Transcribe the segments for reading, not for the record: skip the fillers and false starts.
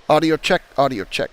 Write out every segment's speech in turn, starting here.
Audio check, audio check.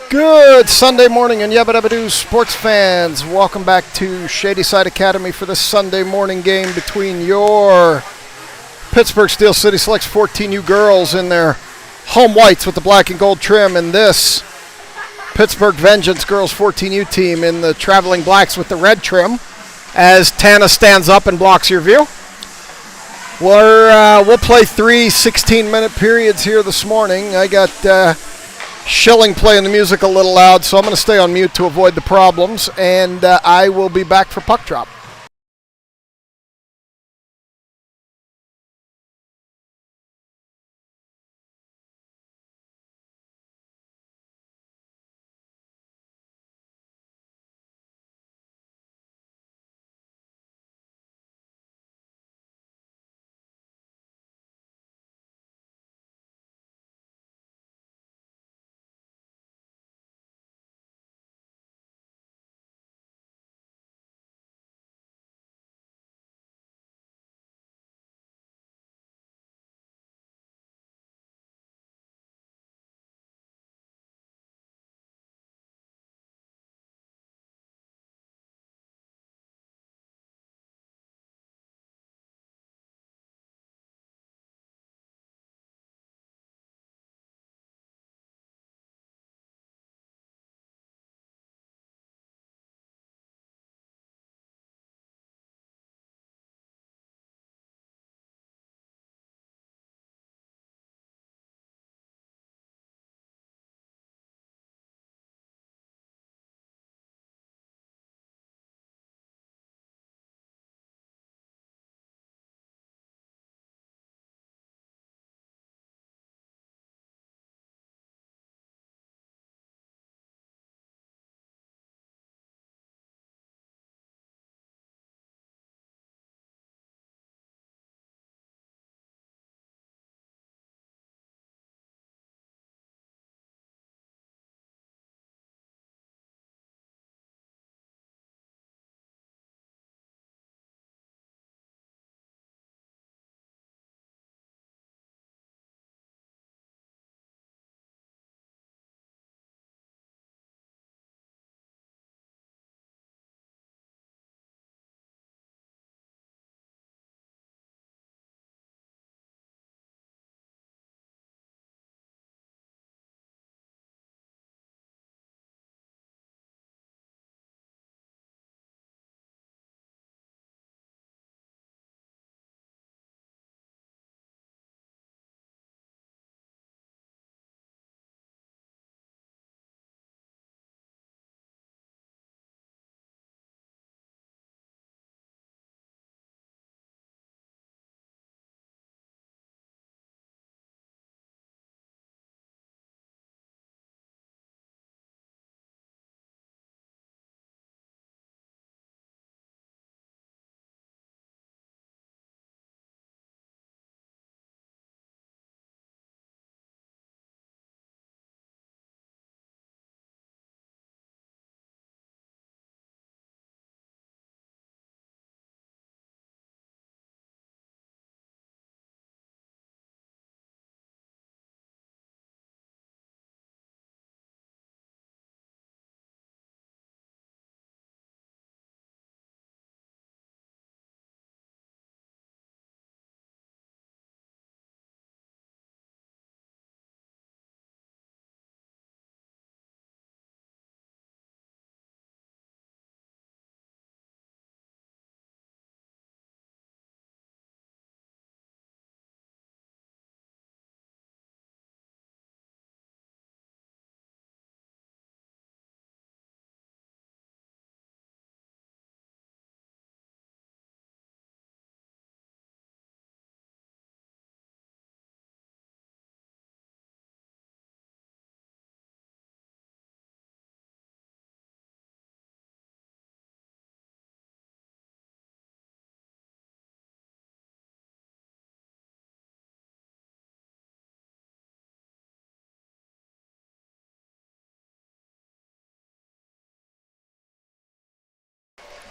Good Sunday morning, and Yabba Dabba Doo sports fans. Welcome back to Shady Side Academy for this Sunday morning game between your Pittsburgh Steel City Selects 14U girls in their home whites with the black and gold trim, and this Pittsburgh Vengeance girls 14U team in the traveling blacks with the red trim as Tana stands up and blocks your view. We'll play three 16-minute periods here this morning. I got Schilling playing the music a little loud, so I'm going to stay on mute to avoid the problems, and I will be back for puck drop.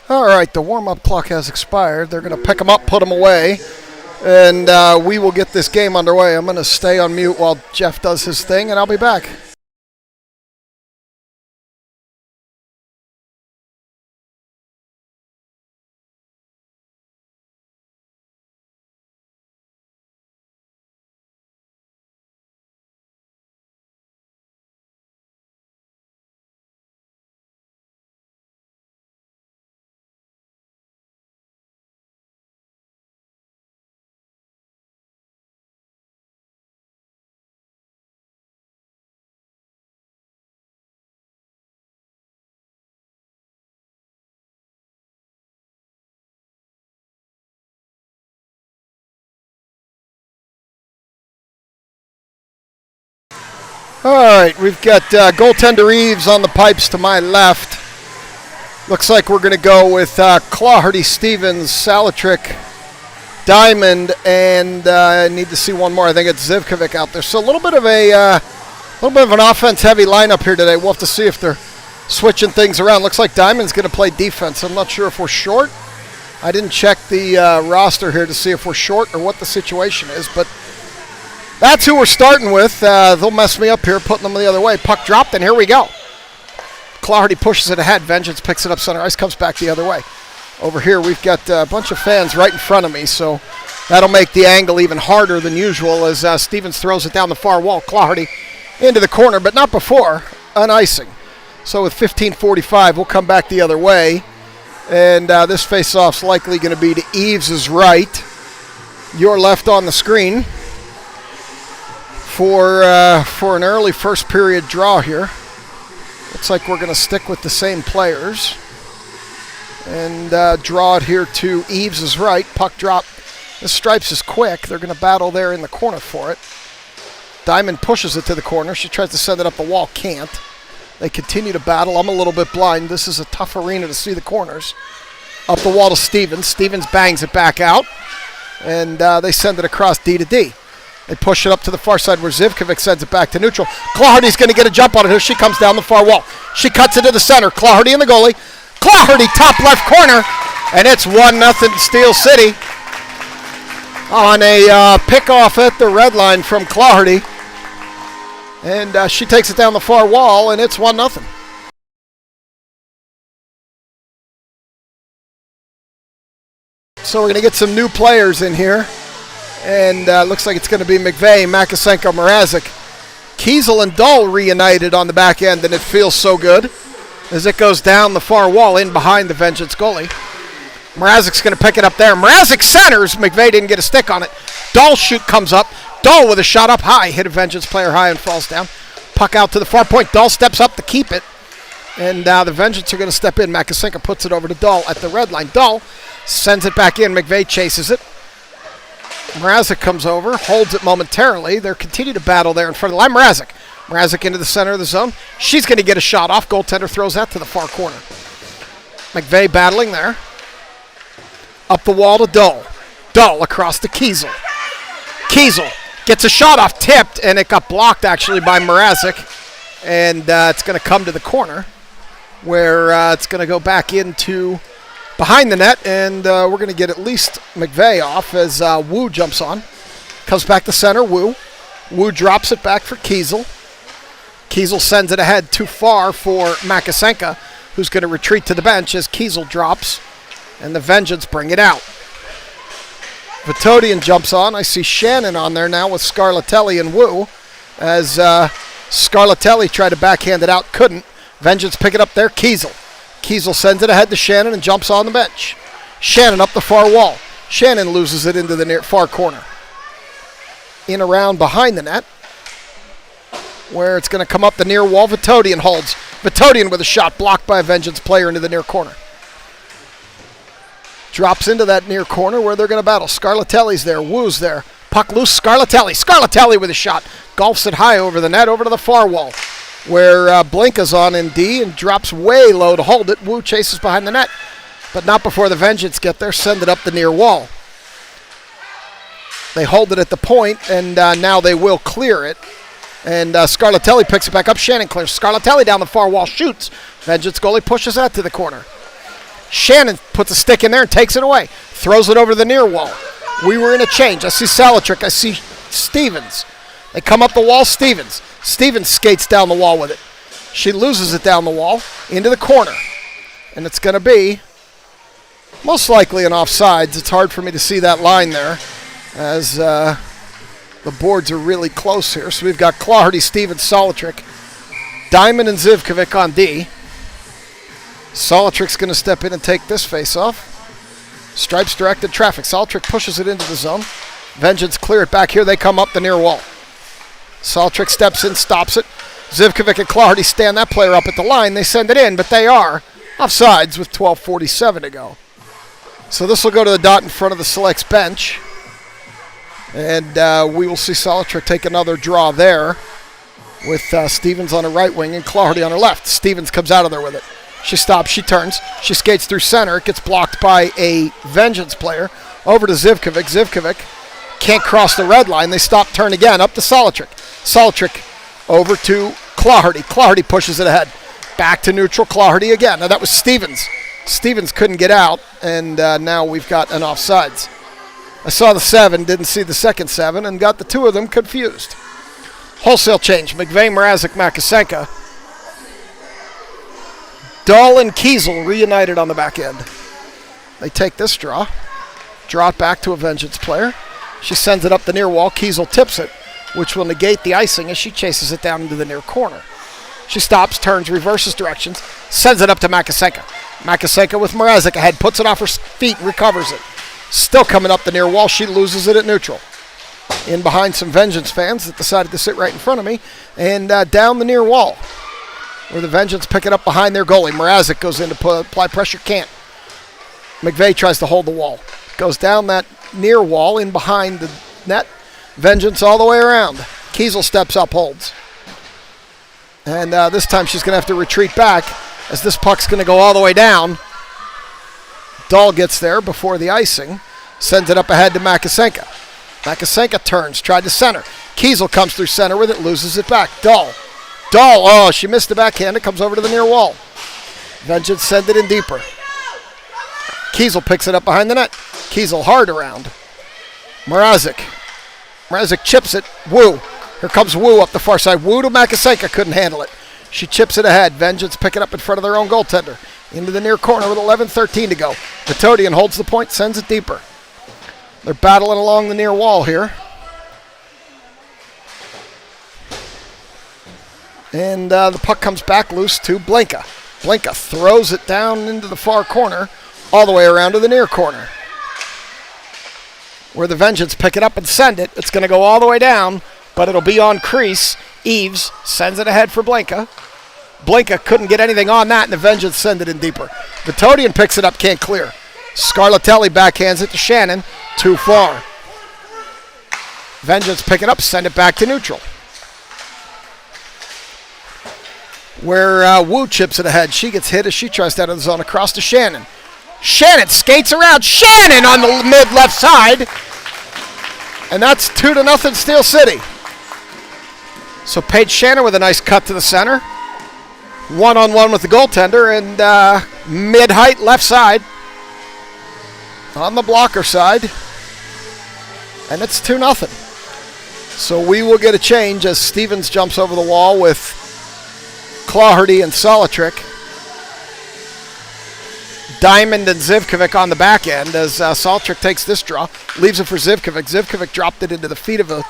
All right, the warm-up clock has expired. They're going to pick them up, put them away, and we will get this game underway. I'm going to stay on mute while Jeff does his thing, and I'll be back. All right, we've got goaltender Eves on the pipes to my left. Looks like we're going to go with Clawhardy, Stevens, Salatrick, Diamond, and I need to see one more. I think it's Zivkovic out there. So a little bit of an offense-heavy lineup here today. We'll have to see if they're switching things around. Looks like Diamond's going to play defense. I'm not sure if we're short. I didn't check the roster here to see if we're short or what the situation is, but that's who we're starting with. They'll mess me up here, putting them the other way. Puck dropped, and here we go. Clawhardy pushes it ahead. Vengeance picks it up center ice, comes back the other way. Over here, we've got a bunch of fans right in front of me, so that'll make the angle even harder than usual as Stevens throws it down the far wall. Clawhardy into the corner, but not before an icing. So with 15:45, we'll come back the other way, and this face-off's likely going to be to Eves' right. Your left on the screen for an early first period draw here. Looks like we're going to stick with the same players and draw it here to Eves' right. Puck drop. This Stripes is quick. They're going to battle there in the corner for it. Diamond pushes it to the corner. She tries to send it up the wall. Can't. They continue to battle. I'm a little bit blind. This is a tough arena to see the corners. Up the wall to Stevens. Stevens bangs it back out, and they send it across D to D. They push it up to the far side where Zivkovic sends it back to neutral. Clawhardy's going to get a jump on it here. She comes down the far wall. She cuts it to the center. Clawhardy and the goalie. Clawhardy top left corner, and it's 1-0 Steel City on a pick-off at the red line from Clawhardy. And she takes it down the far wall, and it's 1-0. So we're going to get some new players in here. And looks like it's going to be McVeigh, Makasenko, Mrazek. Kiesel and Dull reunited on the back end, and it feels so good as it goes down the far wall in behind the Vengeance goalie. Mrazek's going to pick it up there. Mrazek centers. McVeigh didn't get a stick on it. Dull shoot comes up. Dull with a shot up high. Hit a Vengeance player high and falls down. Puck out to the far point. Dull steps up to keep it. And the Vengeance are going to step in. Makasenko puts it over to Dull at the red line. Dull sends it back in. McVeigh chases it. Mrazek comes over, holds it momentarily. They're continuing to battle there in front of the line. Mrazek into the center of the zone. She's going to get a shot off. Goaltender throws that to the far corner. McVeigh battling there. Up the wall to Dull. Dull across to Kiesel. Kiesel gets a shot off, tipped, and it got blocked actually by Mrazek. And it's going to come to the corner where it's going to go back into behind the net, and we're going to get at least McVeigh off as Wu jumps on. Comes back to center, Wu. Wu drops it back for Kiesel. Kiesel sends it ahead too far for Makasenko, who's going to retreat to the bench as Kiesel drops, and the Vengeance bring it out. Vitodian jumps on. I see Shannon on there now with Scarlatelli and Wu, as Scarlatelli tried to backhand it out, couldn't. Vengeance pick it up there, Kiesel. Kiesel sends it ahead to Shannon and jumps on the bench. Shannon up the far wall. Shannon loses it into the near far corner. In around behind the net, where it's going to come up the near wall. Vitodian holds. Vitodian with a shot blocked by a Vengeance player into the near corner. Drops into that near corner where they're going to battle. Scarlatelli's there. Wu's there. Puck loose. Scarlatelli. Scarlatelli with a shot. Golfs it high over the net, over to the far wall, where Blinka's on in D and drops way low to hold it. Wu chases behind the net, but not before the Vengeance get there. Send it up the near wall. They hold it at the point, and now they will clear it. And Scarlatelli picks it back up. Shannon clears. Scarlatelli down the far wall, shoots. Vengeance goalie pushes that to the corner. Shannon puts a stick in there and takes it away. Throws it over the near wall. We were in a change. I see Salatrick. I see Stevens. They come up the wall. Stevens skates down the wall with it. She loses it down the wall into the corner. And it's going to be most likely an offsides. It's hard for me to see that line there as the boards are really close here. So we've got Clawhardy, Stevens, Salatrick, Diamond, and Zivkovic on D. Salatrick's going to step in and take this face off. Stripes directed traffic. Salatrick pushes it into the zone. Vengeance clear it back here. They come up the near wall. Salatrick steps in, stops it. Zivkovic and Clawhardy stand that player up at the line. They send it in, but they are offsides with 12:47 to go. So this will go to the dot in front of the Selects bench. And we will see Salatrick take another draw there. with Stevens on her right wing and Clardy on her left. Stevens comes out of there with it. She stops, she turns, she skates through center. It gets blocked by a Vengeance player. Over to Zivkovic. Zivkovic can't cross the red line. They stop, turn again, up to Solitrik. Solitrik over to Clardy. Clardy pushes it ahead. Back to neutral, Clardy again. Now that was Stevens. Stevens couldn't get out, and now we've got an offsides. I saw the 7, didn't see the second 7, and got the two of them confused. Wholesale change. McVeigh, Mrazek, Makasenka. Dahl and Kiesel reunited on the back end. They take this draw it back to a Vengeance player. She sends it up the near wall. Kiesel tips it, which will negate the icing as she chases it down into the near corner. She stops, turns, reverses directions, sends it up to Makasenka. Makasenka with Mrazek ahead, puts it off her feet, recovers it. Still coming up the near wall. She loses it at neutral. In behind some Vengeance fans that decided to sit right in front of me, and down the near wall, where the Vengeance pick it up behind their goalie. Mrazek goes in to apply pressure, can't. McVeigh tries to hold the wall. Goes down that near wall in behind the net. Vengeance all the way around. Kiesel steps up, holds. And this time she's going to have to retreat back as this puck's going to go all the way down. Dahl gets there before the icing. Sends it up ahead to Makasenka. Makasenka turns, tried to center. Kiesel comes through center with it, loses it back. Dahl, oh, she missed the backhand. It comes over to the near wall. Vengeance send it in deeper. Kiesel picks it up behind the net. Kiesel hard around. Mrazek chips it. Wu. Here comes Wu up the far side. Wu to Makasenka. Couldn't handle it. She chips it ahead. Vengeance pick it up in front of their own goaltender. Into the near corner with 11:13 to go. Vitodian holds the point, sends it deeper. They're battling along the near wall here. And the puck comes back loose to Blinka. Blinka throws it down into the far corner, all the way around to the near corner, where the Vengeance pick it up and send it. It's going to go all the way down, but it'll be on crease. Eves sends it ahead for Blinka. Blinka couldn't get anything on that, and the Vengeance send it in deeper. Vitodian picks it up, can't clear. Scarlatelli backhands it to Shannon. Too far. Vengeance pick it up, send it back to neutral, where Wu chips it ahead. She gets hit as she tries to out of the zone across to Shannon. Shannon skates around. Shannon on the mid-left side. And that's 2-0 Steel City. So Paige Shannon with a nice cut to the center. One-on-one with the goaltender, and mid-height left side on the blocker side. And it's 2-0. So we will get a change as Stevens jumps over the wall with Clardy and Solitrik. Diamond and Zivkovic on the back end as Solitrik takes this draw, leaves it for Zivkovic. Zivkovic dropped it into the feet of a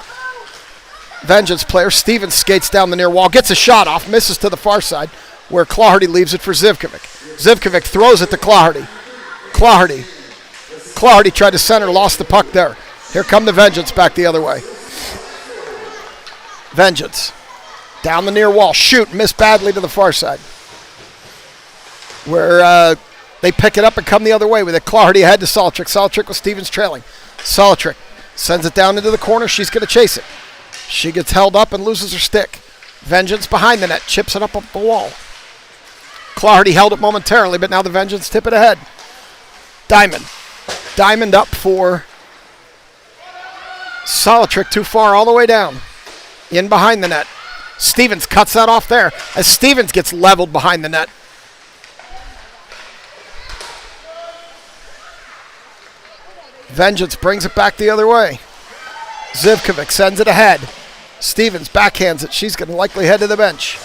Vengeance player. Stevens skates down the near wall, gets a shot off, misses to the far side, where Clardy leaves it for Zivkovic. Zivkovic throws it to Clardy. Clardy tried to center, lost the puck there. Here come the Vengeance back the other way. Vengeance down the near wall, shoot, missed badly to the far side, where they pick it up and come the other way with it. Clardy ahead to Solitrik. Solitrik with Stevens trailing. Solitrik sends it down into the corner. She's going to chase it. She gets held up and loses her stick. Vengeance behind the net, chips it up the wall. Clardy held it momentarily, but now the Vengeance tip it ahead. Diamond up for Solitrik, too far all the way down. In behind the net. Stevens cuts that off there as Stevens gets leveled behind the net. Vengeance brings it back the other way. Zivkovic sends it ahead. Stevens backhands it. She's going to likely head to the bench.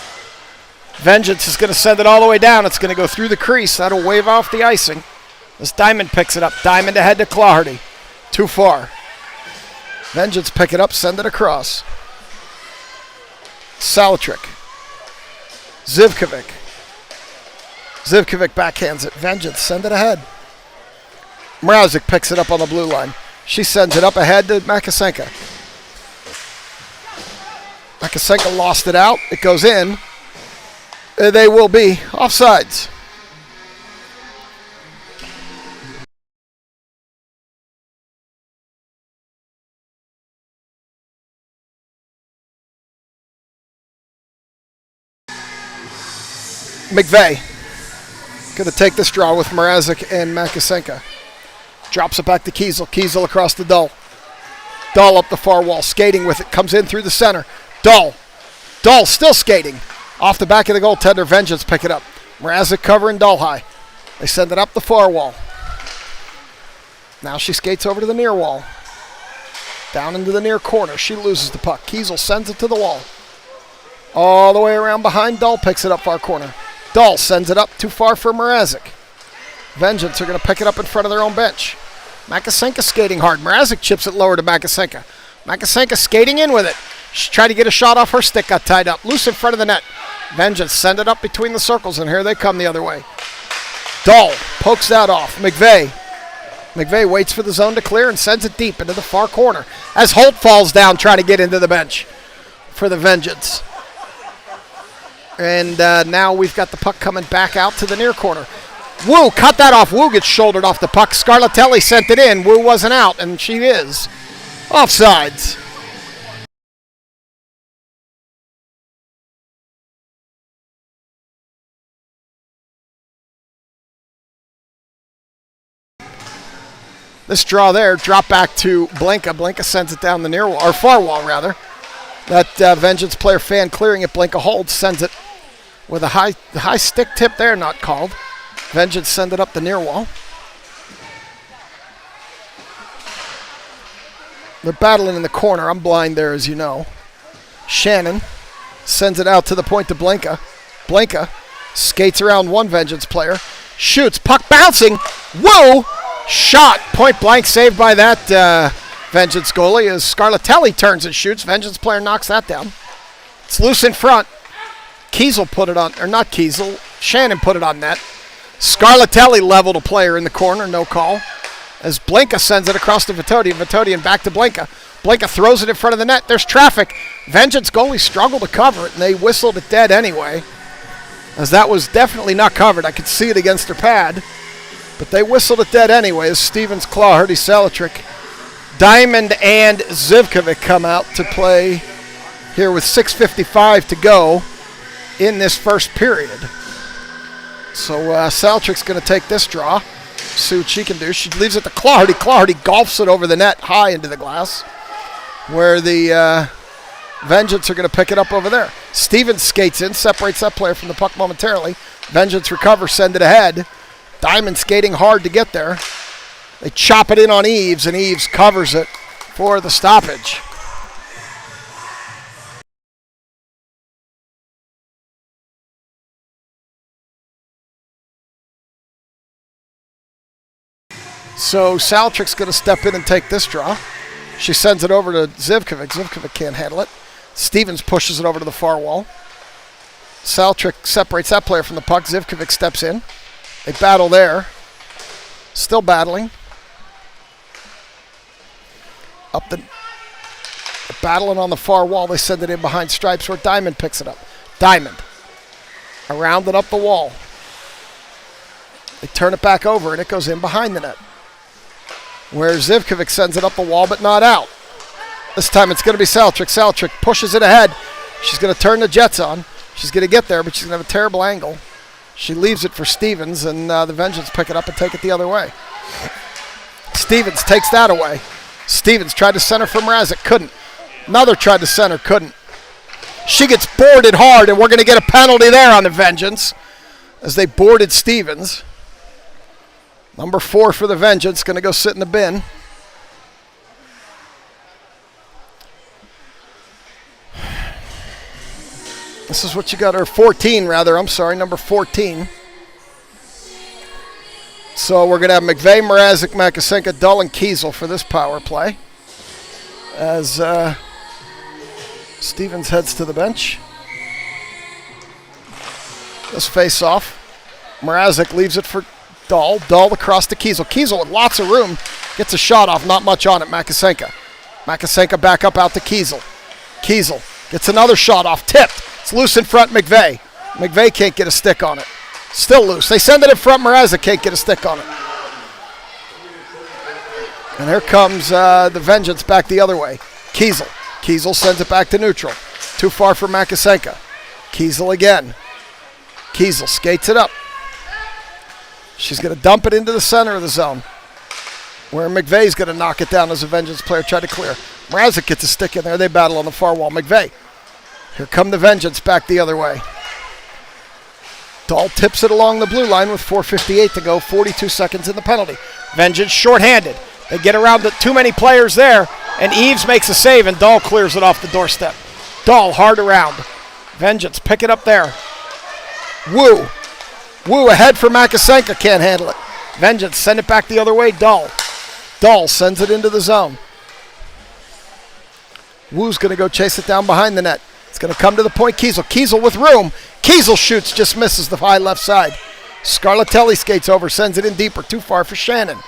Vengeance is going to send it all the way down. It's going to go through the crease. That'll wave off the icing as Diamond picks it up. Diamond ahead to Clardy. Too far. Vengeance pick it up, send it across. Solitrik. Zivkovic backhands it. Vengeance send it ahead. Mrazek picks it up on the blue line. She sends it up ahead to Makasenka. Makasenka lost it out. It goes in. They will be offsides. McVeigh going to take this draw with Mrazek and Makasenka. Drops it back to Kiesel. Kiesel across the Dull. Dull up the far wall, skating with it. Comes in through the center. Dull still skating. Off the back of the goaltender. Vengeance pick it up. Mrazek covering Dull high. They send it up the far wall. Now she skates over to the near wall. Down into the near corner. She loses the puck. Kiesel sends it to the wall. All the way around behind. Dull picks it up far corner. Dull sends it up too far for Mrazek. Vengeance are going to pick it up in front of their own bench. Makasenka skating hard. Mrazek chips it lower to Makasenka. Makasenka skating in with it. She tried to get a shot off her stick, got tied up. Loose in front of the net. Vengeance send it up between the circles, and here they come the other way. Dull pokes that off. McVeigh waits for the zone to clear and sends it deep into the far corner as Holt falls down trying to get into the bench for the Vengeance. And now we've got the puck coming back out to the near corner. Wu cut that off. Wu gets shouldered off the puck. Scarlatelli sent it in. Wu wasn't out, and she is. Offsides. This draw there, drop back to Blinka. Blinka sends it down the near wall, or far wall rather. That Vengeance player fan clearing it. Blinka holds, sends it with a high stick tip there, not called. Vengeance send it up the near wall. They're battling in the corner. I'm blind there, as you know. Shannon sends it out to the point to Blinka. Blinka skates around one Vengeance player. Shoots. Puck bouncing. Whoa! Shot. Point blank saved by that Vengeance goalie as Scarlatelli turns and shoots. Vengeance player knocks that down. It's loose in front. Kiesel put it on, or not Kiesel. Shannon put it on net. Scarlatelli leveled a player in the corner, no call. As Blinka sends it across to Vitodian. Vitodian back to Blinka. Blinka throws it in front of the net. There's traffic. Vengeance goalie struggled to cover it, and they whistled it dead anyway. As that was definitely not covered. I could see it against her pad. But they whistled it dead anyway as Stevens, Clawherty, Salatrick, Diamond, and Zivkovic come out to play here with 6:55 to go in this first period. So Salatrick's going to take this draw. See what she can do. She leaves it to Clawherty. Clawherty golfs it over the net high into the glass where the Vengeance are going to pick it up over there. Stevens skates in, separates that player from the puck momentarily. Vengeance recovers, send it ahead. Diamond skating hard to get there. They chop it in on Eves, and Eves covers it for the stoppage. So Salatrick's going to step in and take this draw. She sends it over to Zivkovic. Zivkovic can't handle it. Stevens pushes it over to the far wall. Salatrick separates that player from the puck. Zivkovic steps in. They battle there. Still battling. They're battling on the far wall. They send it in behind stripes where Diamond picks it up. Diamond. Around and up the wall. They turn it back over, and it goes in behind the net. Where Zivkovic sends it up the wall, but not out. This time it's going to be Salatrick. Salatrick pushes it ahead. She's going to turn the Jets on. She's going to get there, but she's going to have a terrible angle. She leaves it for Stevens, and the Vengeance pick it up and take it the other way. Stevens takes that away. Stevens tried to center for Mrazek, couldn't. Another tried to center, couldn't. She gets boarded hard, and we're going to get a penalty there on the Vengeance as they boarded Stevens. Number 4 for the Vengeance, going to go sit in the bin. This is what you got, or 14 rather, I'm sorry, number 14. So we're going to have McVeigh, Mrazek, Makasenka, Dull, and Kiesel for this power play. As Stevens heads to the bench. This face-off. Mrazek leaves it for Dull. Dull across to Kiesel. Kiesel with lots of room. Gets a shot off, not much on it, Makasenka. Makasenka back up out to Kiesel. Kiesel gets another shot off, tipped. It's loose in front, McVeigh. McVeigh can't get a stick on it. Still loose. They send it in front, Mrazek can't get a stick on it. And here comes the Vengeance back the other way. Kiesel. Kiesel sends it back to neutral. Too far for Makasenka. Kiesel again. Kiesel skates it up. She's going to dump it into the center of the zone, where McVeigh's going to knock it down as a Vengeance player tried to clear. Mrazek gets a stick in there. They battle on the far wall. McVeigh. Here come the Vengeance back the other way. Dahl tips it along the blue line with 4:58 to go, 42 seconds in the penalty. Vengeance shorthanded. They get around too many players there, and Eves makes a save, and Dahl clears it off the doorstep. Dahl hard around. Vengeance pick it up there. Wu ahead for Makasenka, can't handle it. Vengeance send it back the other way. Dahl sends it into the zone. Wu's going to go chase it down behind the net. It's going to come to the point. Kiesel with room. Kiesel shoots, just misses the high left side. Scarlatelli skates over, sends it in deeper, too far for Shannon.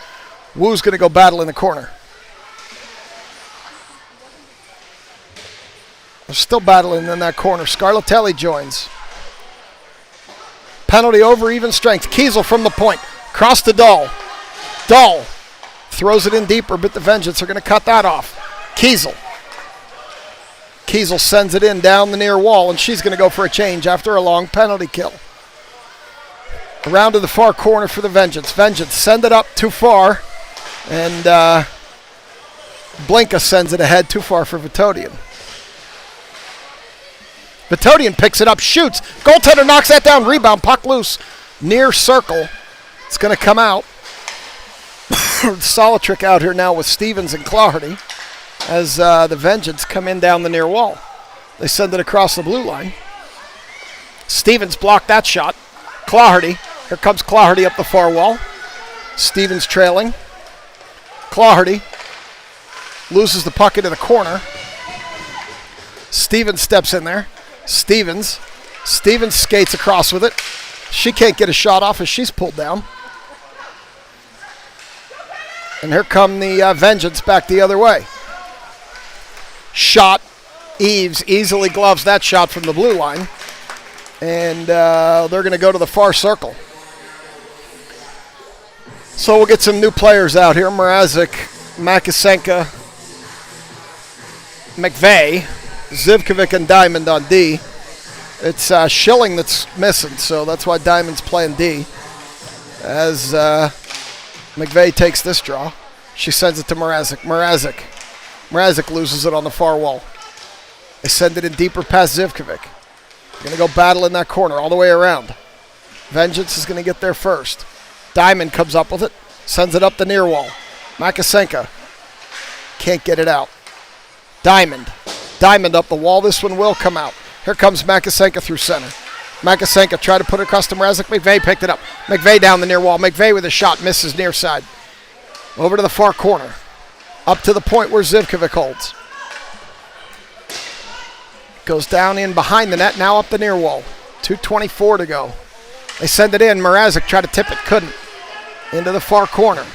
Wu's going to go battle in the corner. They're still battling in that corner. Scarlatelli joins. Penalty over even strength. Kiesel from the point. Cross to Dahl. Dahl throws it in deeper, but the Vengeance are going to cut that off. Kiesel sends it in down the near wall, and she's going to go for a change after a long penalty kill. Around to the far corner for the Vengeance. Vengeance send it up too far, and Blinka sends it ahead too far for Vitodian. Vitodian picks it up, shoots. Goaltender knocks that down. Rebound, puck loose. Near circle. It's going to come out. Solitrick out here now with Stevens and Clardy as the Vengeance come in down the near wall. They send it across the blue line. Stevens blocked that shot. Clardy. Here comes Clardy up the far wall. Stevens trailing. Clardy loses the puck into the corner. Stevens steps in there. Stevens skates across with it. She can't get a shot off as she's pulled down. And here come the Vengeance back the other way. Shot. Eves easily gloves that shot from the blue line. And they're going to go to the far circle. So we'll get some new players out here. Mrazek, Makasenka, McVeigh, Zivkovic, and Diamond on D. It's Schilling that's missing, so that's why Diamond's playing D. As McVeigh takes this draw, she sends it to Mrazek. Mrazek loses it on the far wall. They send it in deeper past Zivkovic. They're going to go battle in that corner all the way around. Vengeance is going to get there first. Diamond comes up with it, sends it up the near wall. Makasenka can't get it out. Diamond up the wall. This one will come out. Here comes Makasenka through center. Makasenka tried to put it across to Mrazek. McVeigh picked it up. McVeigh down the near wall. McVeigh with a shot, misses near side. Over to the far corner. Up to the point where Zivkovic holds. Goes down in behind the net, now up the near wall. 2:24 to go. They send it in. Mrazek tried to tip it, couldn't. Into the far corner.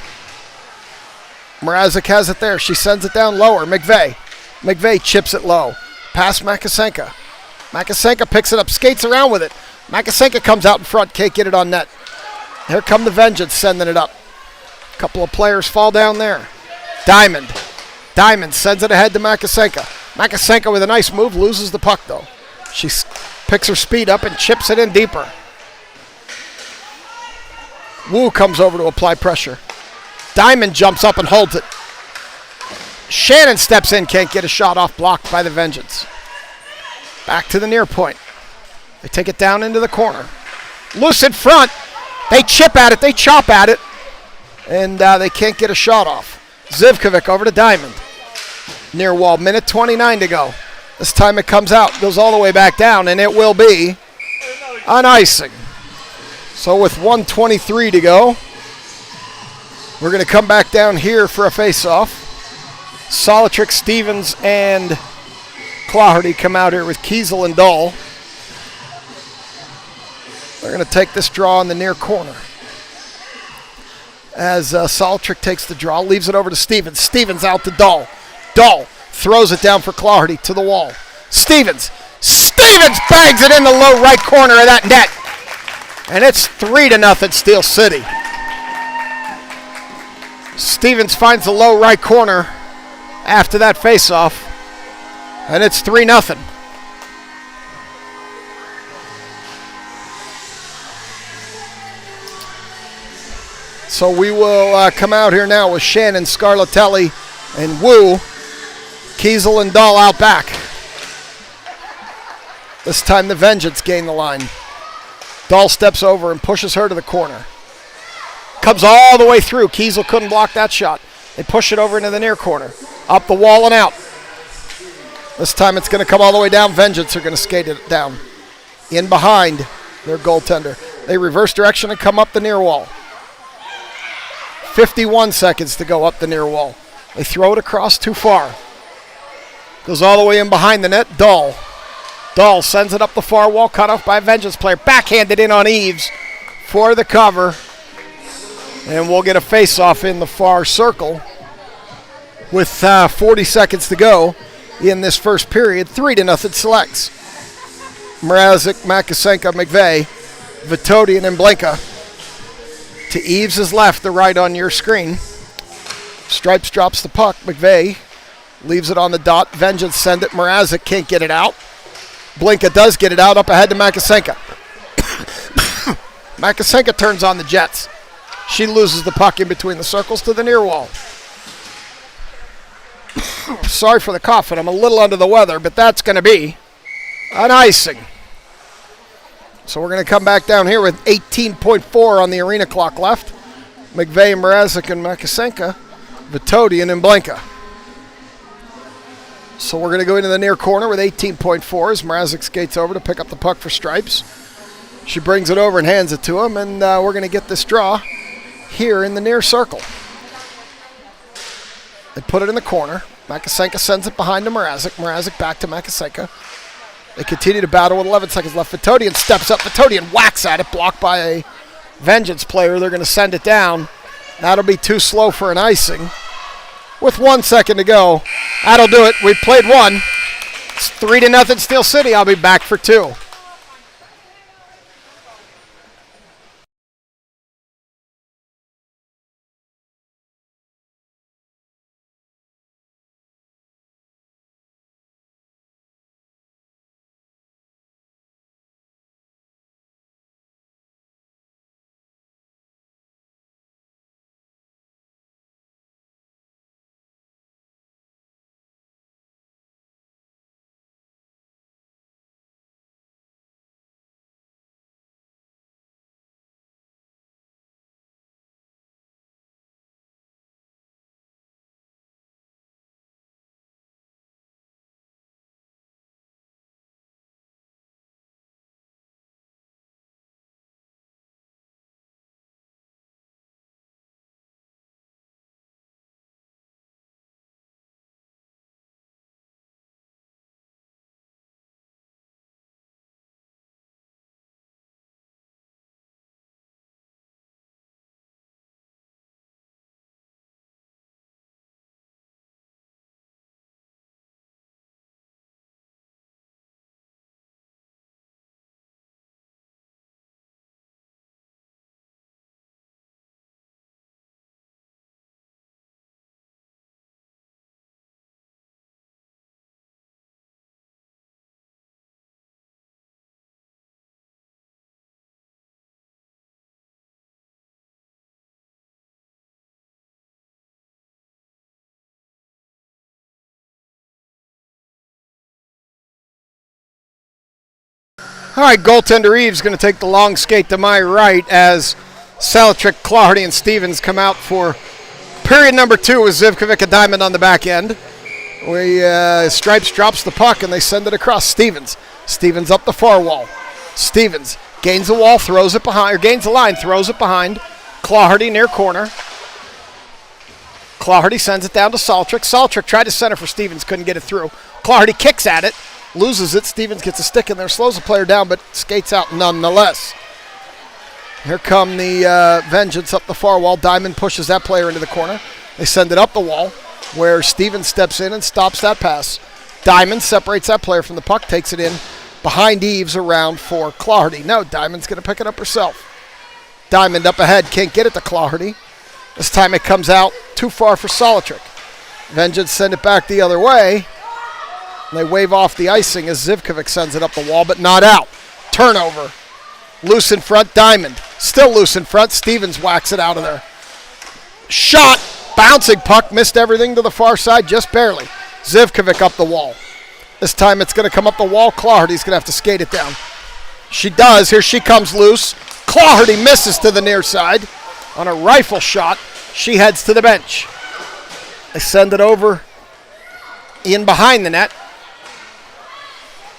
Mrazek has it there. She sends it down lower. McVeigh chips it low. Past Makasenka. Makasenka picks it up, skates around with it. Makasenka comes out in front, can't get it on net. Here come the Vengeance sending it up. A couple of players fall down there. Diamond sends it ahead to Makasenka. Makasenka with a nice move, loses the puck though. She picks her speed up and chips it in deeper. Wu comes over to apply pressure. Diamond jumps up and holds it. Shannon steps in, can't get a shot off, blocked by the Vengeance. Back to the near point. They take it down into the corner. Loose in front. They chip at it, they chop at it. And they can't get a shot off. Zivkovic over to Diamond. Near wall, minute 29 to go. This time it comes out, goes all the way back down, and it will be an icing. So with 1:23 to go, we're going to come back down here for a face-off. Solitrick, Stevens, and Clardy come out here with Kiesel and Dahl. They're going to take this draw in the near corner. As Solitrick takes the draw, leaves it over to Stevens. Stevens out to Dahl. Dahl throws it down for Clardy to the wall. Stevens bangs it in the low right corner of that net. And it's 3-0 Steel City. Stevens finds the low right corner after that faceoff. And it's 3-0. So we will come out here now with Shannon, Scarlatelli, and Wu. Kiesel and Dahl out back. This time the Vengeance gain the line. Dahl steps over and pushes her to the corner. Comes all the way through. Kiesel couldn't block that shot. They push it over into the near corner. Up the wall and out. This time it's going to come all the way down. Vengeance are going to skate it down. In behind their goaltender. They reverse direction and come up the near wall. 51 seconds to go up the near wall. They throw it across too far. Goes all the way in behind the net. Dahl sends it up the far wall, cut off by a Vengeance player. Backhanded in on Eves for the cover. And we'll get a face-off in the far circle with 40 seconds to go in this first period. 3-0 Selects. Mrazek, Makasenka, McVeigh, Vitodian, and Blanca. To Eves' left, the right on your screen. Stripes drops the puck. McVeigh leaves it on the dot. Vengeance send it. Mrazek can't get it out. Blanca does get it out. Up ahead to Makasenka. Makasenka turns on the Jets. She loses the puck in between the circles to the near wall. Sorry for the cough, and I'm a little under the weather, but that's going to be an icing. So we're going to come back down here with 18.4 on the arena clock left. McVeigh, Mrazek, and Makasenka, Vitodian, and Blanca. So we're going to go into the near corner with 18.4 as Mrazek skates over to pick up the puck for Stripes. She brings it over and hands it to him, and we're going to get this draw here in the near circle. They put it in the corner. Makasenka sends it behind to Mrazek. Mrazek back to Makasenka. They continue to battle with 11 seconds left. Vitodian steps up. Vitodian whacks at it, blocked by a Vengeance player. They're going to send it down. That'll be too slow for an icing. With 1 second to go, that'll do it. We played one. It's 3-0 Steel City. I'll be back for two. All right, goaltender Eves going to take the long skate to my right as Salatrick, Claharty, and Stevens come out for period number 2 with Zivkovic, a diamond on the back end. Stripes drops the puck, and they send it across. Stevens up the far wall. Stevens gains the wall, throws it behind, or gains the line, throws it behind. Claharty near corner. Claharty sends it down to Salatrick. Salatrick tried to center for Stevens, couldn't get it through. Claharty kicks at it. Loses it. Stevens gets a stick in there, slows the player down, but skates out nonetheless. Here come the Vengeance up the far wall. Diamond pushes that player into the corner. They send it up the wall where Stevens steps in and stops that pass. Diamond separates that player from the puck, takes it in behind Eves around for Claharty. No, Diamond's going to pick it up herself. Diamond up ahead, can't get it to Claharty. This time it comes out too far for Salatrick. Vengeance send it back the other way. And they wave off the icing as Zivkovic sends it up the wall, but not out. Turnover. Loose in front, Diamond. Still loose in front. Stevens whacks it out of there. Shot. Bouncing puck. Missed everything to the far side, just barely. Zivkovic up the wall. This time it's going to come up the wall. Clawhardy's going to have to skate it down. She does. Here she comes loose. Clawhardy misses to the near side. On a rifle shot, she heads to the bench. They send it over in behind the net.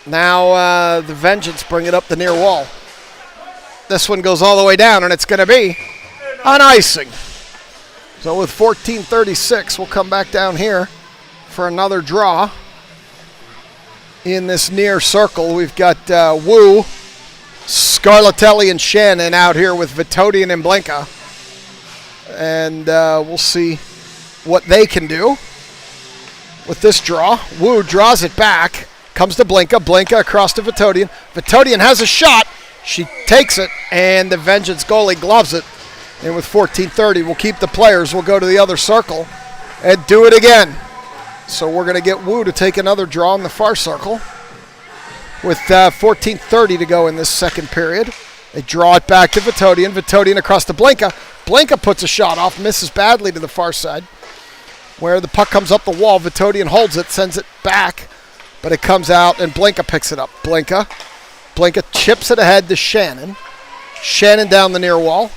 Now the Vengeance bring it up the near wall. This one goes all the way down, and it's going to be an icing. So with 14:36, we'll come back down here for another draw. In this near circle, we've got Wu, Scarlatelli, and Shannon out here with Vitodian and Blinka. And we'll see what they can do with this draw. Wu draws it back, comes to Blinka. Blinka across to Vitodian. Vitodian has a shot. She takes it, and the Vengeance goalie gloves it. And with 14:30, we'll keep the players. We'll go to the other circle and do it again. So we're going to get Wu to take another draw in the far circle with 14:30 to go in this second period. They draw it back to Vitodian. Vitodian across to Blinka. Blinka puts a shot off, misses badly to the far side. Where the puck comes up the wall, Vitodian holds it, sends it back, but it comes out, and Blinka picks it up. Blinka chips it ahead to Shannon. Shannon down the near wall.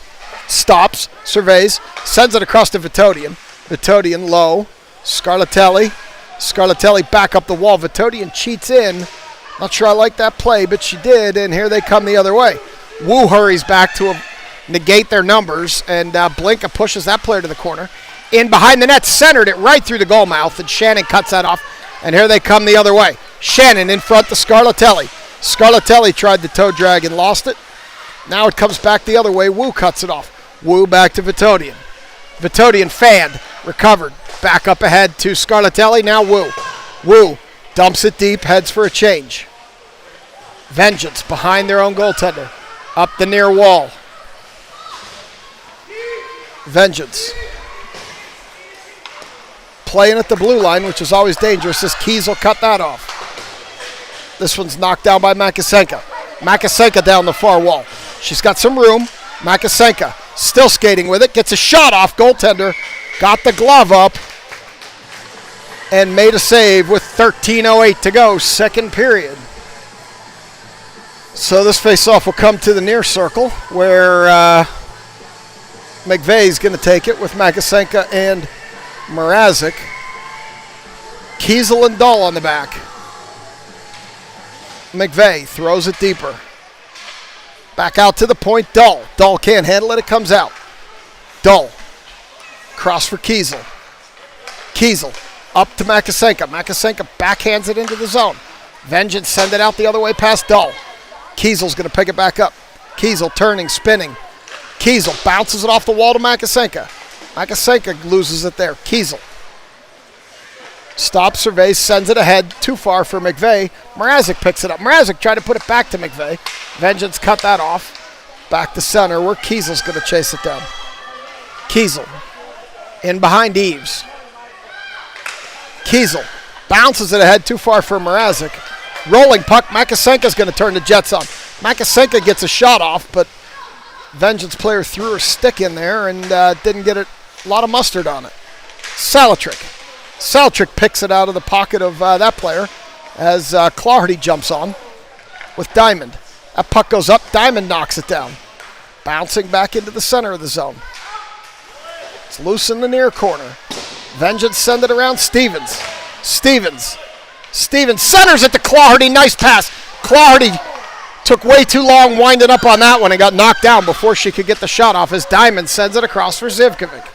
Stops, surveys, sends it across to Vitodian. Vitodian low. Scarlatelli back up the wall. Vitodian cheats in. Not sure I like that play, but she did, and here they come the other way. Wu hurries back to negate their numbers, and Blinka pushes that player to the corner. In behind the net, centered it right through the goal mouth, and Shannon cuts that off, and here they come the other way. Shannon in front to Scarlatelli. Scarlatelli tried the toe drag and lost it. Now it comes back the other way. Wu cuts it off. Wu back to Vitodian. Vitodian fanned, recovered. Back up ahead to Scarlatelli. Now Wu. Wu dumps it deep, heads for a change. Vengeance behind their own goaltender. Up the near wall. Vengeance. Playing at the blue line, which is always dangerous, as Kiesel cut that off. This one's knocked down by Makasenka. Makasenka down the far wall. She's got some room. Makasenka still skating with it. Gets a shot off. Goaltender got the glove up and made a save with 13:08 to go, second period. So this face-off will come to the near circle where McVeigh's going to take it with Makasenka and Mrazek. Kiesel and Dahl on the back. McVeigh throws it deeper. Back out to the point, Dahl. Dahl can't handle it, it comes out. Dahl. Cross for Kiesel. Kiesel up to Makasenka. Makasenka backhands it into the zone. Vengeance send it out the other way past Dahl. Kiesel's going to pick it back up. Kiesel turning, spinning. Kiesel bounces it off the wall to Makasenka. Makasenka loses it there. Kiesel stops, surveys, sends it ahead. Too far for McVeigh. Mrazek picks it up. Mrazek tried to put it back to McVeigh. Vengeance cut that off. Back to center where Kiesel's going to chase it down. Kiesel in behind Eves. Kiesel bounces it ahead. Too far for Mrazek. Rolling puck. Makasenka's going to turn the Jets on. Makasenka gets a shot off, but Vengeance player threw her stick in there and didn't get a lot of mustard on it. Salatrick picks it out of the pocket of that player as Clawhardy jumps on with Diamond. That puck goes up. Diamond knocks it down. Bouncing back into the center of the zone. It's loose in the near corner. Vengeance send it around. Stevens centers it to Clawhardy. Nice pass. Clawhardy took way too long winding up on that one and got knocked down before she could get the shot off as Diamond sends it across for Zivkovic.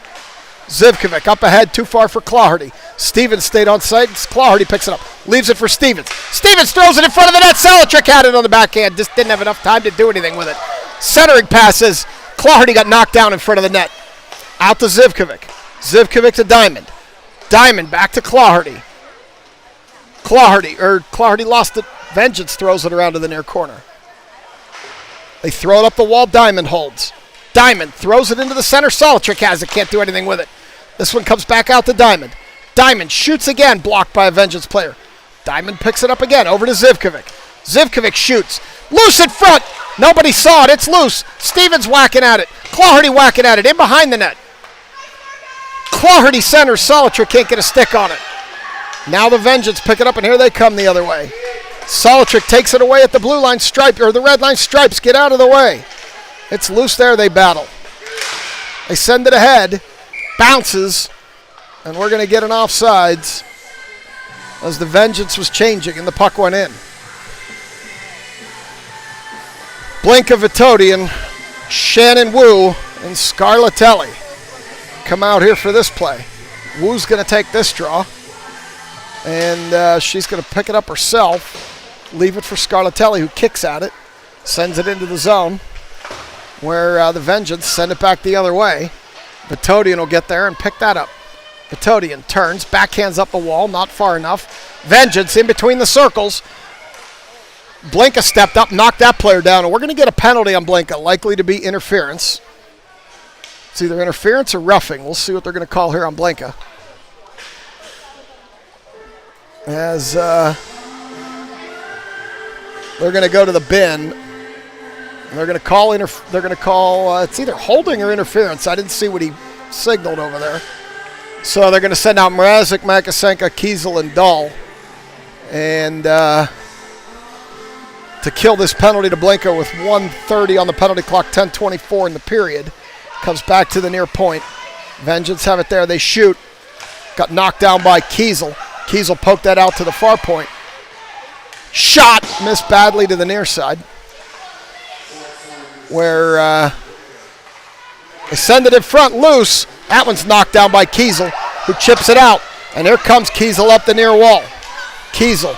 Zivkovic up ahead, too far for Clawhardy. Stevens stayed on site. Clawhardy picks it up. Leaves it for Stevens. Stevens throws it in front of the net. Salatrick had it on the backhand. Just didn't have enough time to do anything with it. Centering passes. Clawhardy got knocked down in front of the net. Out to Zivkovic. Zivkovic to Diamond. Diamond back to Clawhardy. Clawhardy lost it. Vengeance throws it around to the near corner. They throw it up the wall. Diamond holds. Diamond throws it into the center. Salatrick has it. Can't do anything with it. This one comes back out to Diamond. Diamond shoots again. Blocked by a Vengeance player. Diamond picks it up again. Over to Zivkovic. Zivkovic shoots. Loose in front. Nobody saw it. It's loose. Stevens whacking at it. Clawhardy whacking at it. In behind the net. Clarity center. Solitrick can't get a stick on it. Now the Vengeance pick it up, and here they come the other way. Solitrick takes it away at the blue line stripe, or the red line stripes. Get out of the way. It's loose there. They battle. They send it ahead. Bounces. And we're going to get an offsides as the Vengeance was changing and the puck went in. Blinka Vitodian, Shannon Wu, and Scarlatelli come out here for this play. Wu's going to take this draw, and she's going to pick it up herself, leave it for Scarlatelli, who kicks at it, sends it into the zone, where the Vengeance send it back the other way. Vitodian will get there and pick that up. Vitodian turns, backhands up the wall, not far enough. Vengeance in between the circles. Blinka stepped up, knocked that player down, and we're going to get a penalty on Blinka, likely to be interference. It's either interference or roughing. We'll see what they're going to call here on Blinka. As they're going to go to the bin. They're going to call it's either holding or interference. I didn't see what he signaled over there. So they're going to send out Mrazek, Makasenka, Kiesel, and Dahl. And to kill this penalty to Blinka with 1:30 on the penalty clock, 10:24 in the period. Comes back to the near point. Vengeance have it there. They shoot. Got knocked down by Kiesel. Kiesel poked that out to the far point. Shot. Missed badly to the near side. Where they send it in front loose. That one's knocked down by Kiesel, who chips it out. And here comes Kiesel up the near wall. Kiesel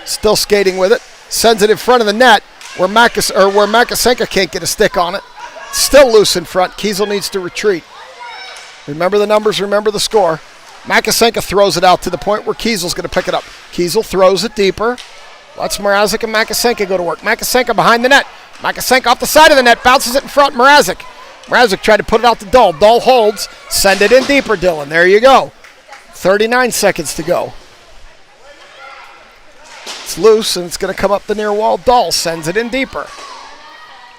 still skating with it. Sends it in front of the net where Makasenka can't get a stick on it. Still loose in front. Kiesel needs to retreat. Remember the numbers, remember the score. Makasenka throws it out to the point where Kiesel's going to pick it up. Kiesel throws it deeper. Lets Mrazek and Makasenka go to work. Makasenka behind the net. Makasenka off the side of the net. Bounces it in front. Mrazek. Mrazek tried to put it out to Dahl. Dahl holds. Send it in deeper, Dylan. There you go. 39 seconds to go. It's loose, and it's going to come up the near wall. Dahl sends it in deeper.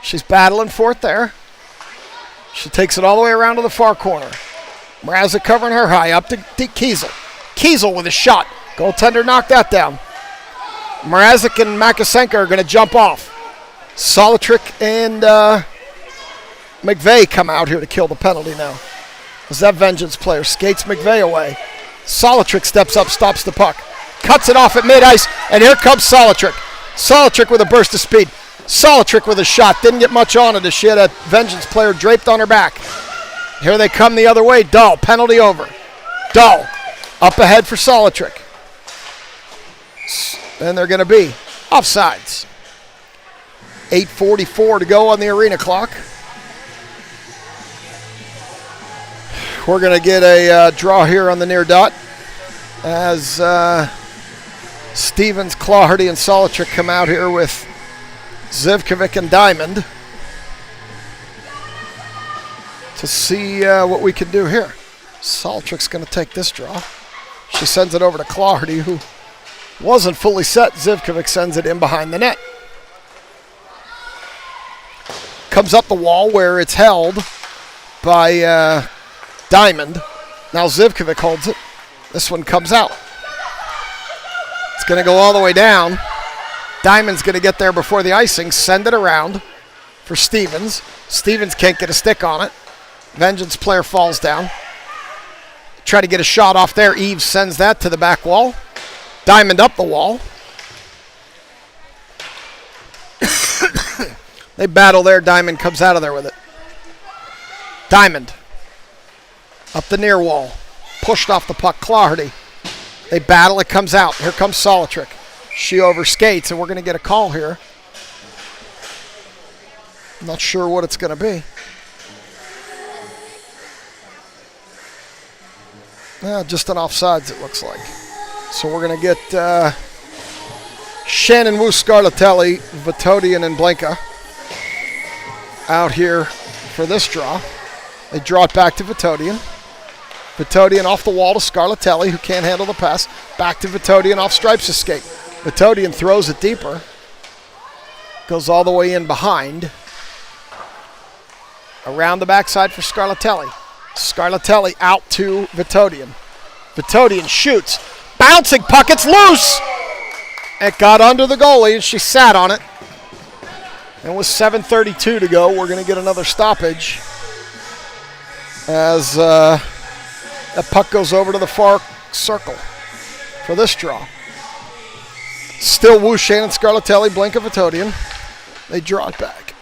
She's battling for it there. She takes it all the way around to the far corner. Mrazek covering her high up to Kiesel. Kiesel with a shot. Goaltender knocked that down. Mrazek and Makasenka are going to jump off. Solitrick and McVeigh come out here to kill the penalty now. As that Vengeance player skates McVeigh away. Solitrick steps up, stops the puck. Cuts it off at mid-ice, and here comes Solitrick. Solitrick with a burst of speed. Solitrick with a shot. Didn't get much on it as she had a Vengeance player draped on her back. Here they come the other way. Dahl, penalty over. Dahl, up ahead for Solitrick. And they're going to be offsides. 8:44 to go on the arena clock. We're going to get a draw here on the near dot as Stevens, Claherty, and Solitrick come out here with Zivkovic and Diamond to see what we can do here. Solitrick's going to take this draw. She sends it over to Claherty, who wasn't fully set. Zivkovic sends it in behind the net. Comes up the wall where it's held by Diamond. Now Zivkovic holds it. This one comes out. It's going to go all the way down. Diamond's going to get there before the icing. Send it around for Stevens. Stevens can't get a stick on it. Vengeance player falls down. Try to get a shot off there. Eves sends that to the back wall. Diamond up the wall. They battle there. Diamond comes out of there with it. Diamond up the near wall. Pushed off the puck. Claherty. They battle. It comes out. Here comes Solitrick. She overskates, and we're going to get a call here. I'm not sure what it's going to be. Just an offsides, it looks like. So we're going to get Shannon Wu, Scarlatelli, Vitodian, and Blinka out here for this draw. They draw it back to Vitodian. Vitodian off the wall to Scarlatelli, who can't handle the pass. Back to Vitodian off Stripes' escape. Vitodian throws it deeper. Goes all the way in behind. Around the backside for Scarlatelli. Scarlatelli out to Vitodian. Vitodian shoots. Bouncing puck, it's loose! It got under the goalie, and she sat on it. And with 7:32 to go, we're going to get another stoppage as that puck goes over to the far circle for this draw. Still Wu, Shannon, Scarlatelli, Blinka, Vitodian. They draw it back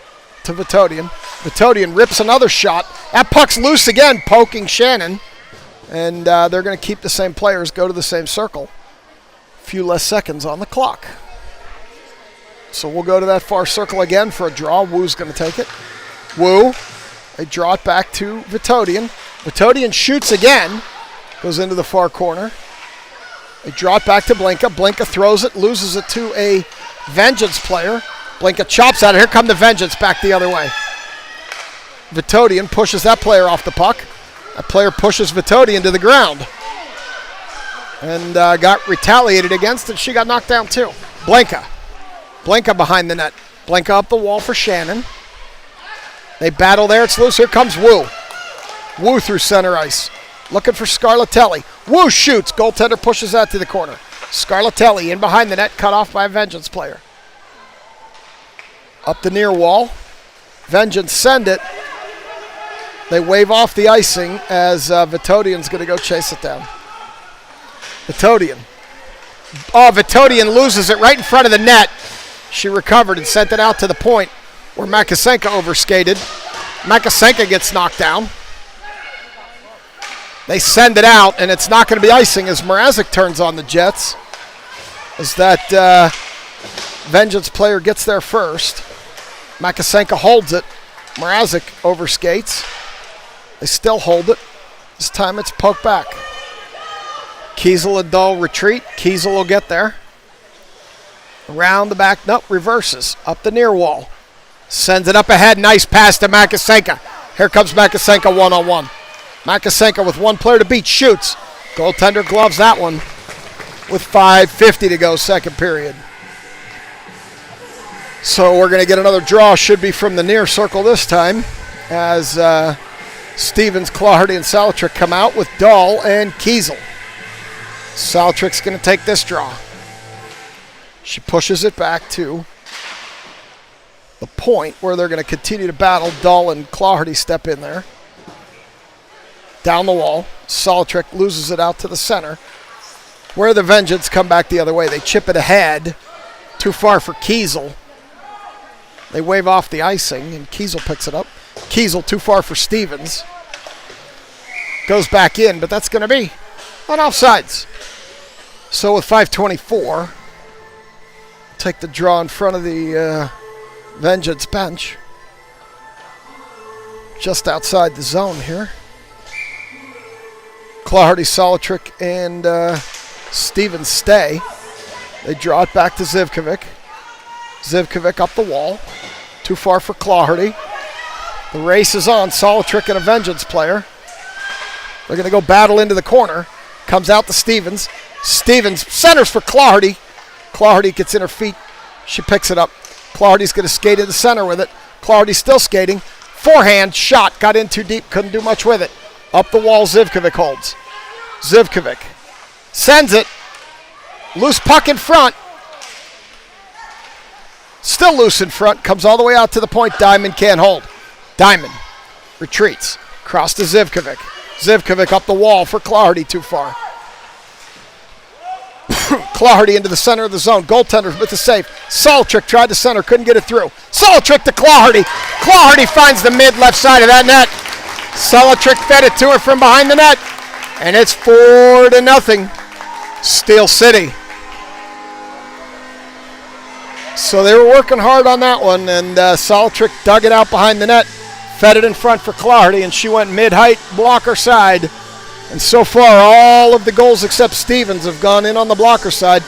to Vitodian. Vitodian rips another shot. That puck's loose again, poking Shannon. And they're going to keep the same players, go to the same circle. A few less seconds on the clock. So we'll go to that far circle again for a draw. Wu's going to take it. Wu. They draw it back to Vitodian. Vitodian shoots again. Goes into the far corner. They draw it back to Blinka. Blinka throws it, loses it to a Vengeance player. Blinka chops at it. Here come the Vengeance back the other way. Vitodian pushes that player off the puck. That player pushes Vitodian to the ground. And got retaliated against, and she got knocked down too. Blinka. Blinka behind the net. Blinka up the wall for Shannon. They battle there. It's loose. Here comes Wu. Wu through center ice. Looking for Scarlatelli. Wu shoots. Goaltender pushes that to the corner. Scarlatelli in behind the net, cut off by a Vengeance player. Up the near wall. Vengeance send it. They wave off the icing as Vitodian's going to go chase it down. Vitodian. Oh, Vitodian loses it right in front of the net. She recovered and sent it out to the point where Makasenka overskated. Makasenka gets knocked down. They send it out, and it's not going to be icing as Mrazek turns on the Jets. As that Vengeance player gets there first. Makasenka holds it. Mrazek overskates. They still hold it. This time it's poked back. Kiesel, a dull retreat. Kiesel will get there. Around the back. Nope, reverses. Up the near wall. Sends it up ahead. Nice pass to Makasenka. Here comes Makasenka one-on-one. Makasenka with one player to beat. Shoots. Goaltender gloves that one with 5:50 to go, second period. So we're going to get another draw. Should be from the near circle this time as Stevens, Clardy, and Salatrick come out with Dahl and Kiesel. Salatrick's going to take this draw. She pushes it back to the point where they're going to continue to battle. Dahl and Clardy step in there. Down the wall. Salatrick loses it out to the center, where the Vengeance come back the other way. They chip it ahead. Too far for Kiesel. They wave off the icing, and Kiesel picks it up. Kiesel too far for Stevens. Goes back in, but that's going to be on offsides. So with 5:24, take the draw in front of the Vengeance bench. Just outside the zone here. Clardy, Salatrick, and Stevens stay. They draw it back to Zivkovic. Zivkovic up the wall. Too far for Clardy. The race is on. Salatrick and a Vengeance player. They're going to go battle into the corner. Comes out to Stevens. Stevens centers for Clardy. Clardy gets in her feet. She picks it up. Clardy's going to skate in the center with it. Clardy's still skating. Forehand shot. Got in too deep. Couldn't do much with it. Up the wall, Zivkovic holds. Zivkovic sends it. Loose puck in front. Still loose in front. Comes all the way out to the point. Diamond can't hold. Diamond retreats. Cross to Zivkovic. Zivkovic up the wall for Clardy. Too far. Clardy into the center of the zone. Goaltender with the save. Salatrick tried to center. Couldn't get it through. Salatrick to Clardy. Clardy finds the mid left side of that net. Salatrick fed it to her from behind the net. And it's 4-0. Steel City. So they were working hard on that one, and Salatrick dug it out behind the net, fed it in front for Clardy, and she went mid-height, blocker side. And so far, all of the goals except Stevens have gone in on the blocker side.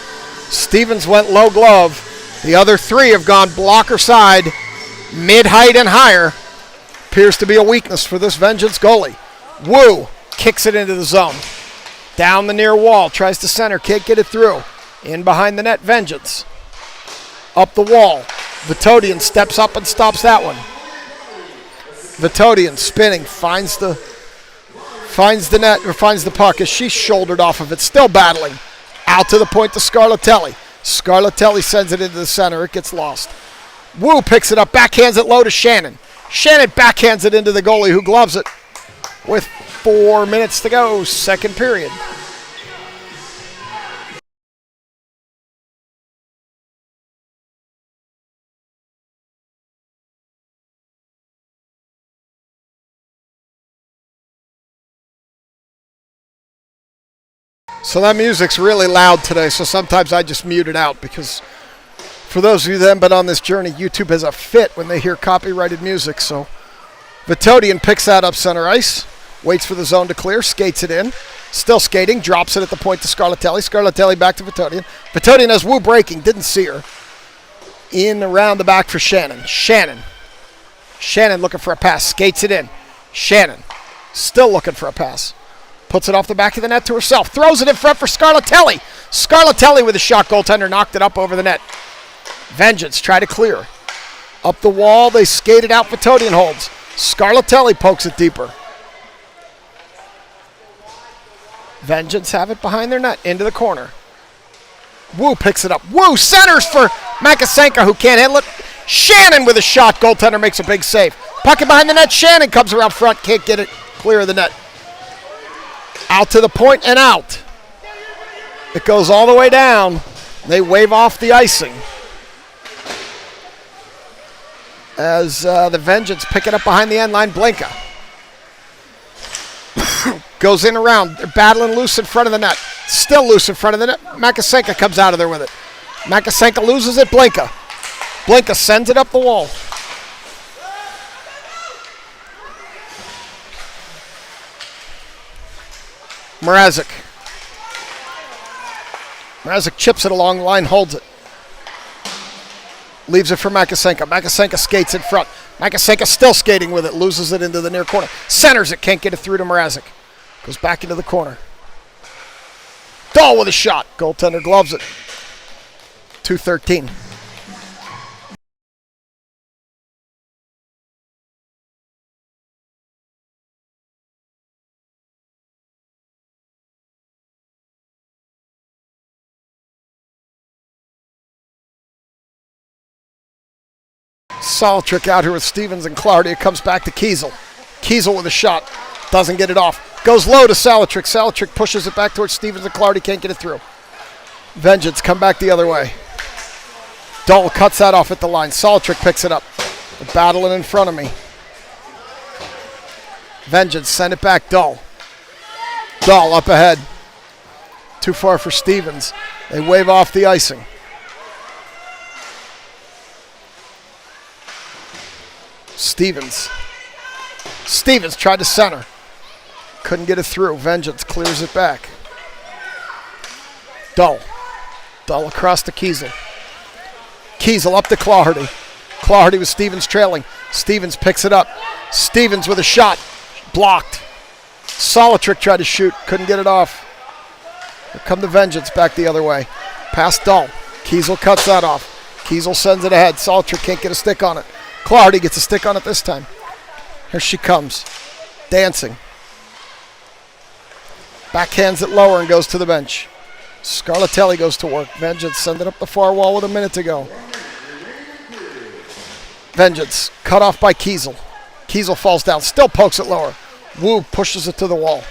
Stevens went low glove. The other three have gone blocker side, mid-height and higher. Appears to be a weakness for this Vengeance goalie. Wu kicks it into the zone. Down the near wall, tries to center, can't get it through. In behind the net, Vengeance. Up the wall. Vitodian steps up and stops that one. Vitodian spinning, finds the Finds the net, or finds the puck as she's shouldered off of it. Still battling. Out to the point to Scarlatelli. Scarlatelli sends it into the center. It gets lost. Wu picks it up, backhands it low to Shannon. Shannon backhands it into the goalie who gloves it with 4 minutes to go, second period. So that music's really loud today, so sometimes I just mute it out because for those of you that haven't been on this journey, YouTube has a fit when they hear copyrighted music. So Vitodian picks that up center ice, waits for the zone to clear, skates it in, still skating, drops it at the point to Scarlatelli. Scarlatelli back to Vitodian. Vitodian has Wu breaking, didn't see her. In around the back for Shannon. Shannon looking for a pass, skates it in. Shannon still looking for a pass. Puts it off the back of the net to herself. Throws it in front for Scarlatelli. Scarlatelli with a shot. Goaltender knocked it up over the net. Vengeance try to clear. Up the wall. They skate it out. Vitodian holds. Scarlatelli pokes it deeper. Vengeance have it behind their net. Into the corner. Wu picks it up. Wu centers for Makasenka who can't handle it. Shannon with a shot. Goaltender makes a big save. Puck it behind the net. Shannon comes around front. Can't get it clear of the net. Out to the point and out. It goes all the way down. They wave off the icing. As the Vengeance pick it up behind the end line. Blinka goes in around. They're battling loose in front of the net. Still loose in front of the net. Makasenka comes out of there with it. Makasenka loses it. Blinka sends it up the wall. Mrazek chips it along the line, holds it. Leaves it for Makasenka. Makasenka skates in front. Makasenka still skating with it, loses it into the near corner. Centers it, can't get it through to Mrazek. Goes back into the corner. Dahl with a shot. Goaltender gloves it. 2:13. Soltrick out here with Stevens and Clardy. It comes back to Kiesel. Kiesel with a shot. Doesn't get it off. Goes low to Salatrick. Salatrick pushes it back towards Stevens and Clardy. Can't get it through. Vengeance come back the other way. Dahl cuts that off at the line. Salatrick picks it up. They're battling in front of me. Vengeance send it back. Dahl up ahead. Too far for Stevens. They wave off the icing. Stevens tried to center. Couldn't get it through. Vengeance clears it back. Dahl across to Kiesel. Kiesel up to Clardy. Clardy with Stevens trailing. Stevens picks it up. Stevens with a shot. Blocked. Solitrick tried to shoot. Couldn't get it off. Here come the Vengeance back the other way. Past Dahl. Kiesel cuts that off. Kiesel sends it ahead. Solitrick can't get a stick on it. Clardy gets a stick on it this time. Here she comes. Dancing. Backhands it lower and goes to the bench. Scarlatelli goes to work. Vengeance send it up the far wall with a minute to go. Vengeance cut off by Kiesel. Kiesel falls down. Still pokes it lower. Wu pushes it to the wall.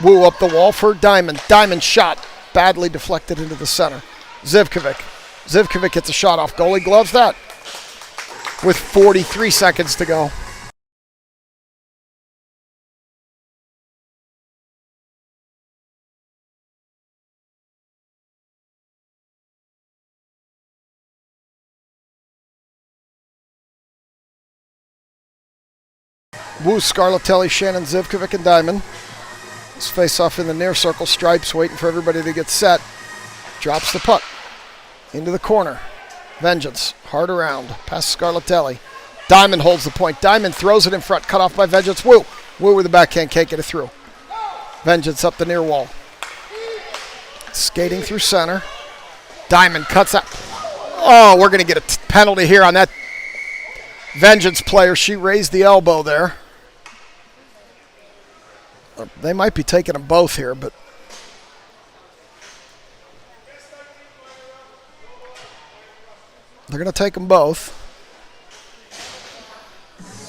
Wu up the wall for Diamond. Diamond shot. Badly deflected into the center. Zivkovic gets a shot off. Goalie gloves that with 43 seconds to go. Wu, Scarlatelli, Shannon, Zivkovic, and Diamond. Let's face off in the near circle. Stripes waiting for everybody to get set. Drops the puck into the corner. Vengeance hard around past Scarlatelli. Diamond holds the point. Diamond throws it in front. Cut off by Vengeance. Wu with the backhand. Can't get it through. Vengeance up the near wall. Skating through center. Diamond cuts out. Oh, we're going to get a penalty here on that Vengeance player. She raised the elbow there. They might be taking them both here, but they're going to take them both.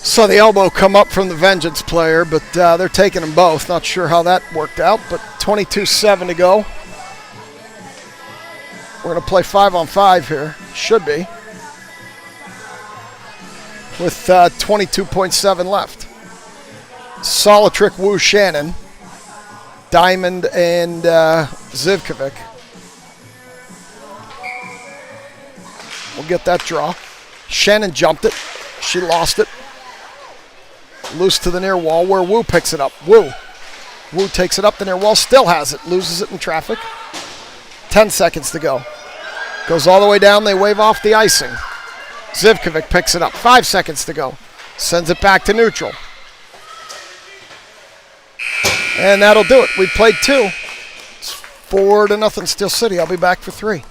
So the elbow come up from the Vengeance player, but they're taking them both. Not sure how that worked out, but 22-7 to go. We're going to play 5-on-5 here. Should be. With 22.7 left. Solitrick, Wu, Shannon. Diamond and Zivkovic. We'll get that draw. Shannon jumped it. She lost it. Loose to the near wall where Wu picks it up. Wu takes it up the near wall. Still has it. Loses it in traffic. 10 seconds to go. Goes all the way down. They wave off the icing. Zivkovic picks it up. 5 seconds to go. Sends it back to neutral. And that'll do it. We played 2. It's 4-0 Steel City. I'll be back for 3.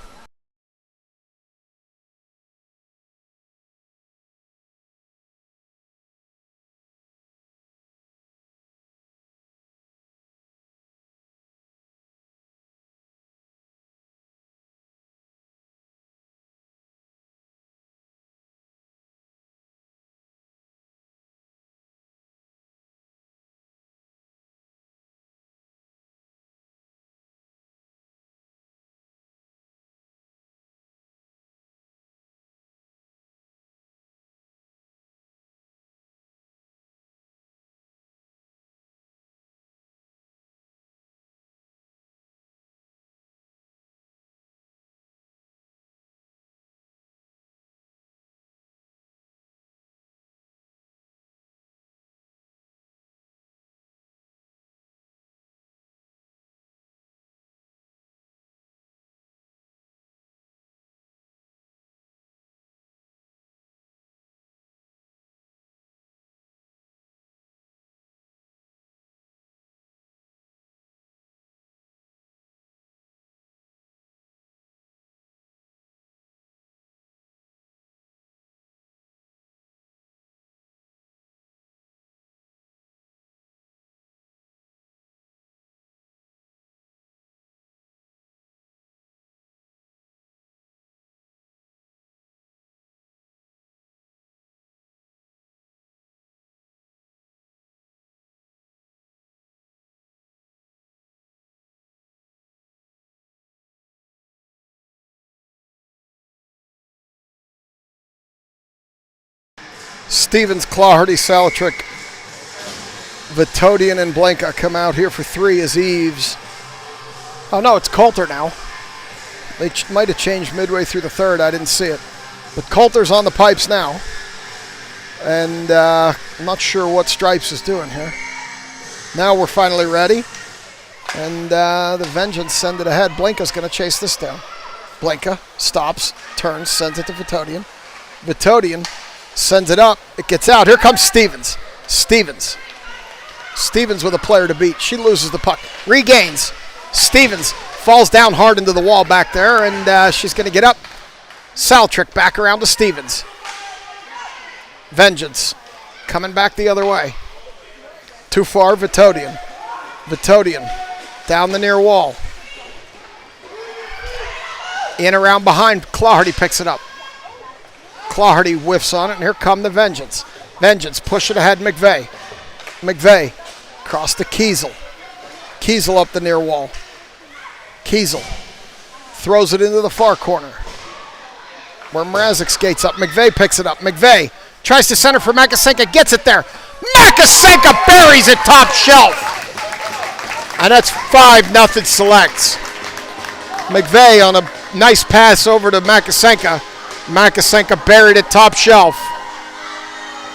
Stevens, Claherty, Salatrick, Vitodian, and Blanca come out here for 3 as Eves. Oh, no, it's Coulter now. They might have changed midway through the third. I didn't see it. But Coulter's on the pipes now. And I'm not sure what Stripes is doing here. Now we're finally ready. And the Vengeance send it ahead. Blanca's going to chase this down. Blanca stops, turns, sends it to Vitodian. Vitodian sends it up. It gets out. Here comes Stevens. Stevens with a player to beat. She loses the puck. Regains. Stevens falls down hard into the wall back there, and she's going to get up. Saltrick back around to Stevens. Vengeance coming back the other way. Too far, Vitodian. Vitodian down the near wall. In around behind. Claherty picks it up. Claherty whiffs on it, and here come the Vengeance. Vengeance push it ahead, McVeigh. McVeigh across to Kiesel. Kiesel up the near wall. Kiesel throws it into the far corner where Mrazek skates up. McVeigh picks it up. McVeigh tries to center for Makasenka, gets it there. Makasenka buries it top shelf. And that's 5-0 Selects. McVeigh on a nice pass over to Makasenka. Makasenka buried it top shelf.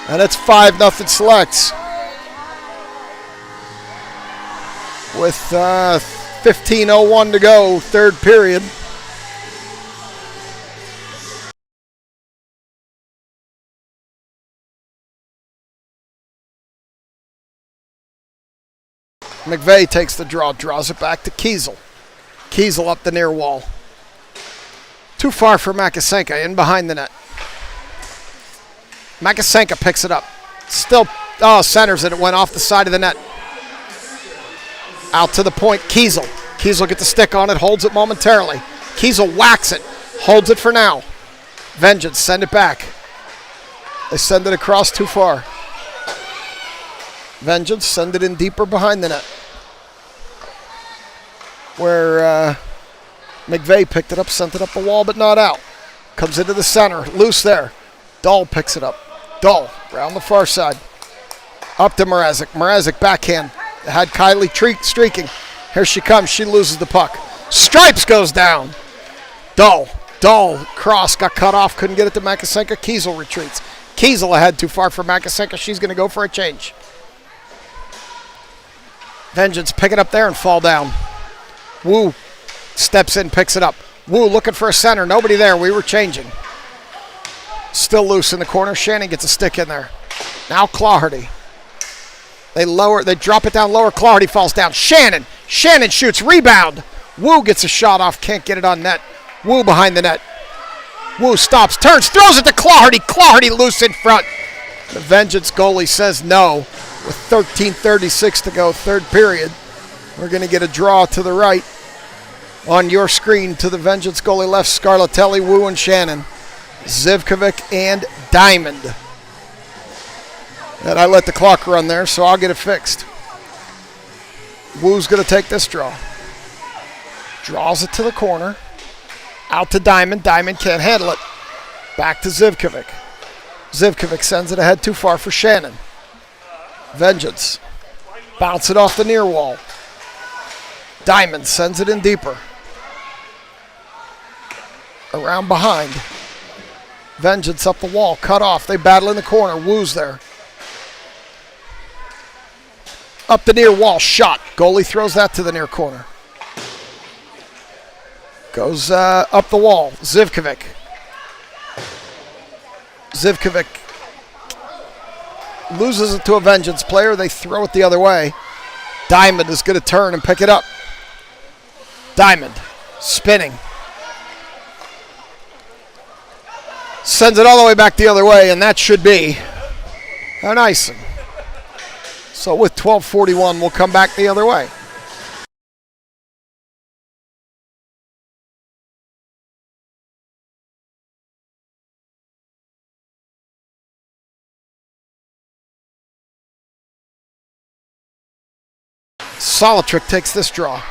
And it's 5-0 Selects. With 15:01 to go, third period. McVeigh takes the draw, draws it back to Kiesel. Kiesel up the near wall. Too far for Makasenka, in behind the net. Makasenka picks it up. Still, centers it. It went off the side of the net. Out to the point, Kiesel. Kiesel gets a stick on it, holds it momentarily. Kiesel whacks it, holds it for now. Vengeance, send it back. They send it across too far. Vengeance, send it in deeper behind the net. Where McVeigh picked it up, sent it up the wall, but not out. Comes into the center, loose there. Dahl picks it up. Dahl, around the far side. Up to Mrazek. Mrazek, backhand. Had Kylie streaking. Here she comes, she loses the puck. Stripes goes down. Dahl, cross, got cut off, couldn't get it to Makasenka. Kiesel retreats. Kiesel ahead too far for Makasenka. She's going to go for a change. Vengeance, pick it up there and fall down. Wu steps in, picks it up. Wu looking for a center. Nobody there. We were changing. Still loose in the corner. Shannon gets a stick in there. Now Claherty. They drop it down lower. Claherty falls down. Shannon shoots. Rebound. Wu gets a shot off. Can't get it on net. Wu behind the net. Wu stops, turns, throws it to Claherty. Claherty loose in front. The Vengeance goalie says no. With 13:36 to go, third period. We're going to get a draw to the right. On your screen to the Vengeance goalie left, Scarlatelli, Wu, and Shannon. Zivkovic and Diamond. And I let the clock run there, so I'll get it fixed. Wu's going to take this draw. Draws it to the corner. Out to Diamond. Diamond can't handle it. Back to Zivkovic. Zivkovic sends it ahead too far for Shannon. Vengeance. Bounce it off the near wall. Diamond sends it in deeper. Around behind. Vengeance up the wall. Cut off. They battle in the corner. Wu's there. Up the near wall. Shot. Goalie throws that to the near corner. Goes up the wall. Zivkovic. Zivkovic loses it to a Vengeance player. They throw it the other way. Diamond is going to turn and pick it up. Diamond spinning. Sends it all the way back the other way, and that should be an icing. So with 12:41, we'll come back the other way. Solitrick takes this draw.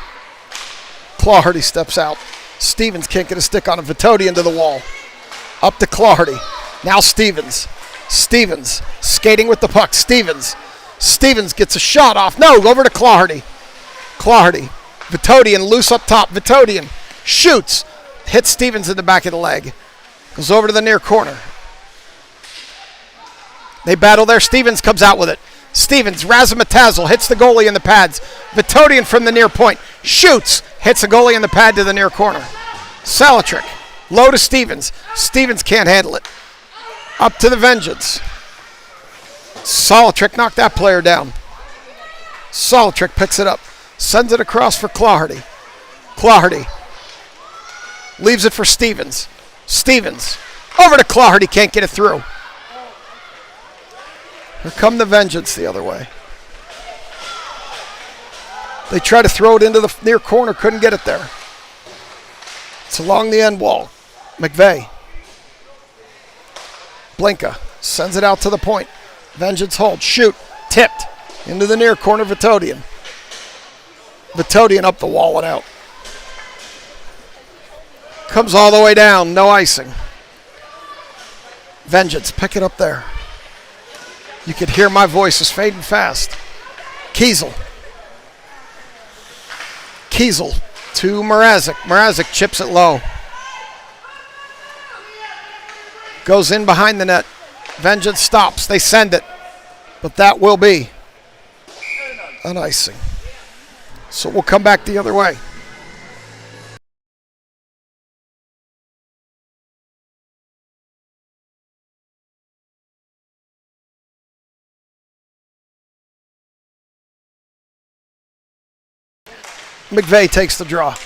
Claherty steps out. Stevens can't get a stick on him. Vitodi into the wall. Up to Claherty. Now Stevens. Stevens skating with the puck. Stevens gets a shot off. No, over to Claherty. Claherty. Vitodian loose up top. Vitodian shoots. Hits Stevens in the back of the leg. Goes over to the near corner. They battle there. Stevens comes out with it. Stevens, Razumatazel, hits the goalie in the pads. Vitodian from the near point. Shoots. Hits the goalie in the pad to the near corner. Solitrick. Low to Stevens. Stevens can't handle it. Up to the Vengeance. Solitrick knocked that player down. Solitrick picks it up. Sends it across for Claherty. Claherty. Leaves it for Stevens. Stevens. Over to Claherty. Can't get it through. Here come the Vengeance the other way. They try to throw it into the near corner. Couldn't get it there. It's along the end wall. McVeigh. Blinka sends it out to the point. Vengeance hold. Shoot. Tipped. Into the near corner. Vitodian. Vitodian up the wall and out. Comes all the way down. No icing. Vengeance. Pick it up there. You can hear my voice is fading fast. Kiesel. Kiesel to Mrazek. Mrazek chips it low. Goes in behind the net. Vengeance stops. They send it. But that will be an icing. So we'll come back the other way. McVeigh takes the draw.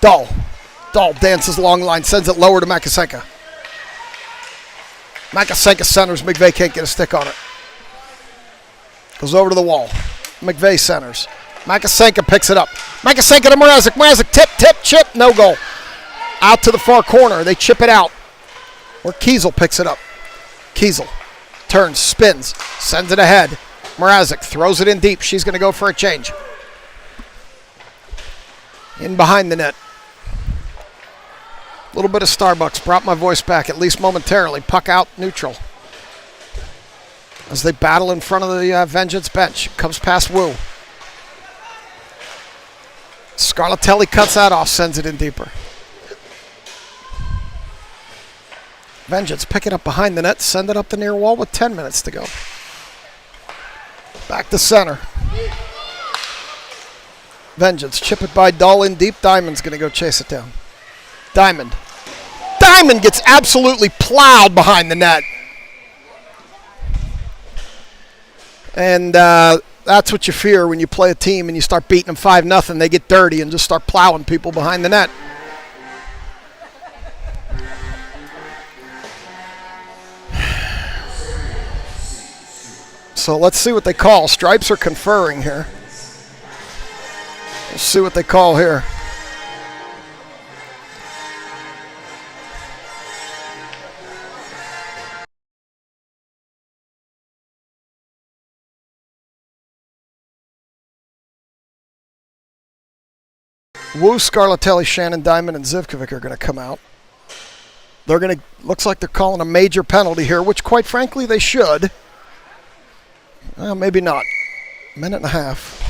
Dahl dances long line, sends it lower to Makasenka. Makasenka centers. McVeigh can't get a stick on it. Goes over to the wall. McVeigh centers. Makasenka picks it up. Makasenka to Mrazek. Mrazek, tip, chip, no goal. Out to the far corner. They chip it out. Where Kiesel picks it up. Kiesel turns, spins, sends it ahead. Mrazek throws it in deep. She's going to go for a change. In behind the net. A little bit of Starbucks brought my voice back, at least momentarily. Puck out, neutral. As they battle in front of the Vengeance bench. Comes past Wu. Scarlatelli cuts that off, sends it in deeper. Vengeance pick it up behind the net, send it up the near wall with 10 minutes to go. Back to center. Vengeance, chip it by Dahl in deep. Diamond's going to go chase it down. Diamond gets absolutely plowed behind the net. And that's what you fear when you play a team and you start beating them 5-0. They get dirty and just start plowing people behind the net. So let's see what they call. Stripes are conferring here. We'll see what they call here. Wu, Scarlatelli, Shannon, Diamond, and Zivkovic are going to come out. They're going to, looks like they're calling a major penalty here, which quite frankly they should. Maybe not. Minute and a half.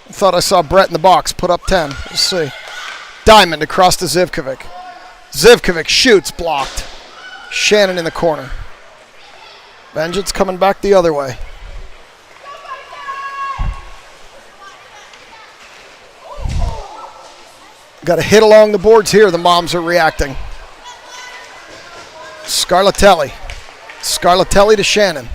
I thought I saw Brett in the box put up 10. We'll see. Diamond across to Zivkovic. Zivkovic shoots, blocked. Shannon in the corner. Vengeance coming back the other way. Got a hit along the boards here. The Moms are reacting. Scarlatelli. Scarlatelli to Shannon.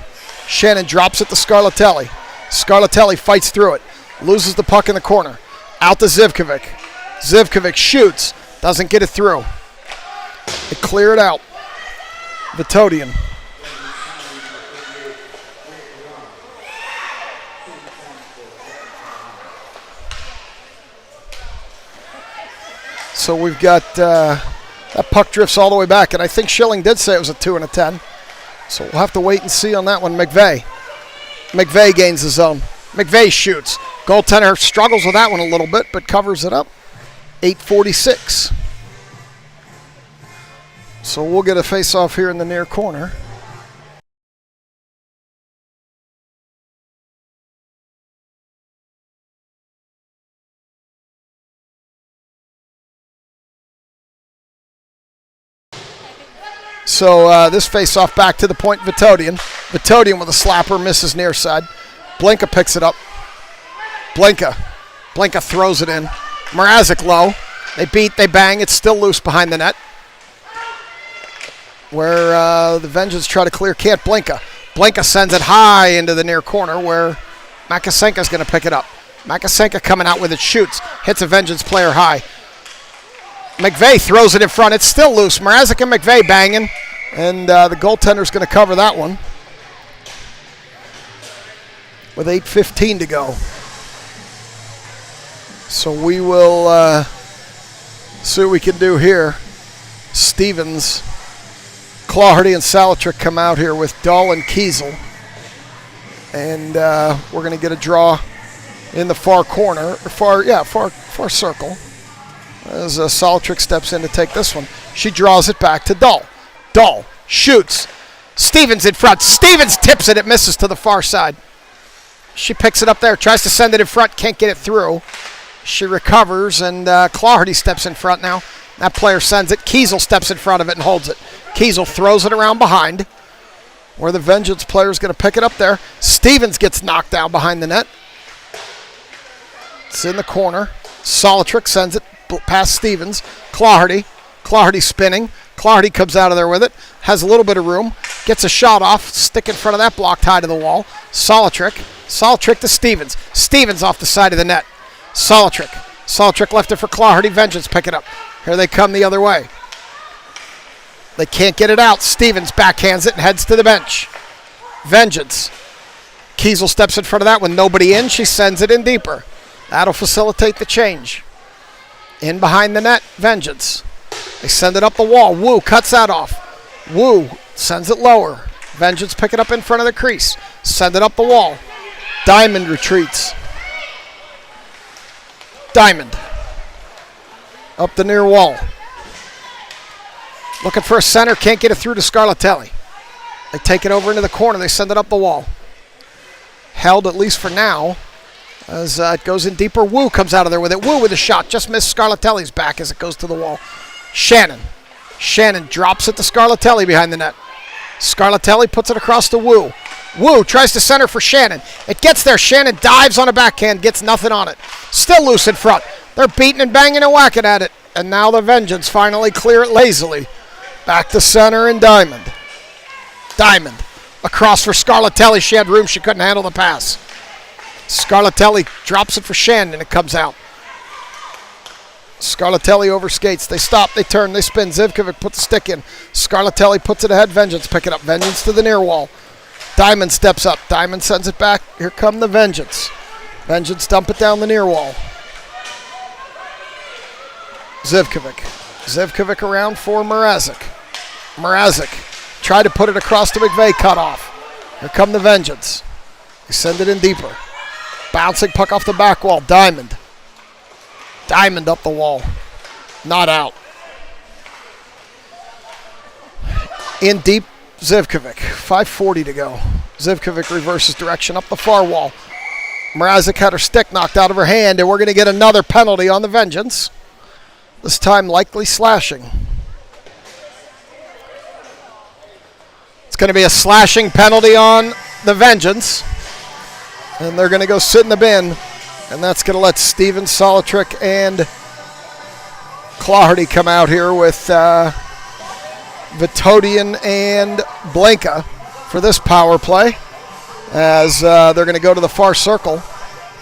Shannon drops it to Scarlatelli. Scarlatelli fights through it. Loses the puck in the corner. Out to Zivkovic. Zivkovic shoots. Doesn't get it through. They clear it out. Vitodian. So we've got that puck drifts all the way back, and I think Schilling did say it was a 2 and a 10. So we'll have to wait and see on that one. McVeigh gains the zone. McVeigh shoots. Goaltender struggles with that one a little bit, but covers it up. 8:46. So we'll get a face-off here in the near corner. So this face-off back to the point, Vitodian. Vitodian with a slapper, misses near side. Blinka picks it up. Blinka throws it in. Mrazek low. They beat, they bang. It's still loose behind the net. Where the Vengeance try to clear, can't Blinka. Blinka sends it high into the near corner where Makasenka's going to pick it up. Makasenka coming out with it, shoots. Hits a Vengeance player high. McVeigh throws it in front. It's still loose. Mrazek and McVeigh banging. And the goaltender's going to cover that one. With 8:15 to go. So we will see what we can do here. Stevens, Clawhardy, and Salatrick come out here with Dahl and Kiesel. And we're going to get a draw in the far corner. Far circle. As Salatrick steps in to take this one. She draws it back to Dahl. Dahl shoots. Stevens in front. Stevens tips it. It misses to the far side. She picks it up there. Tries to send it in front. Can't get it through. She recovers, and Clawhardy steps in front now. That player sends it. Kiesel steps in front of it and holds it. Kiesel throws it around behind, where the Vengeance player is going to pick it up there. Stevens gets knocked down behind the net. It's in the corner. Salatrick sends it past Stevens. Clawhardy spinning. Clawhardy comes out of there with it. Has a little bit of room. Gets a shot off. Stick in front of that, blocked high to the wall. Salatrick to Stevens. Stevens off the side of the net. Salatrick left it for Clawhardy. Vengeance pick it up. Here they come the other way. They can't get it out. Stevens backhands it and heads to the bench. Vengeance Kiesel steps in front of that one. Nobody in. She sends it in deeper. That'll facilitate the change. In behind the net, Vengeance. They send it up the wall. Wu cuts that off. Wu sends it lower. Vengeance pick it up in front of the crease. Send it up the wall. Diamond retreats. Diamond. Up the near wall. Looking for a center. Can't get it through to Scarlatelli. They take it over into the corner. They send it up the wall. Held, at least for now, as it goes in deeper. Wu comes out of there with it. Wu with a shot. Just missed Scarlatelli's back as it goes to the wall. Shannon. Shannon drops it to Scarlatelli behind the net. Scarlatelli puts it across to Wu. Wu tries to center for Shannon. It gets there. Shannon dives on a backhand. Gets nothing on it. Still loose in front. They're beating and banging and whacking at it. And now the Vengeance finally clear it lazily. Back to center and Diamond. Diamond. Across for Scarlatelli. She had room. She couldn't handle the pass. Scarlatelli drops it for Shannon and it comes out. Scarlatelli overskates. They stop. They turn. They spin. Zivkovic puts the stick in. Scarlatelli puts it ahead. Vengeance pick it up. Vengeance to the near wall. Diamond steps up. Diamond sends it back. Here come the Vengeance. Vengeance dump it down the near wall. Zivkovic. Zivkovic around for Mrazek. Mrazek tried to put it across to McVeigh. Cut off. Here come the Vengeance. They send it in deeper. Bouncing puck off the back wall. Diamond. Diamond up the wall. Not out. In deep, Zivkovic. 5:40 to go. Zivkovic reverses direction up the far wall. Mrazek had her stick knocked out of her hand, and we're going to get another penalty on the Vengeance. This time likely slashing. It's going to be a slashing penalty on the Vengeance. And they're going to go sit in the bin. And that's going to let Steven Solitrick and Claherty come out here with Vitodian and Blanca for this power play. As they're going to go to the far circle.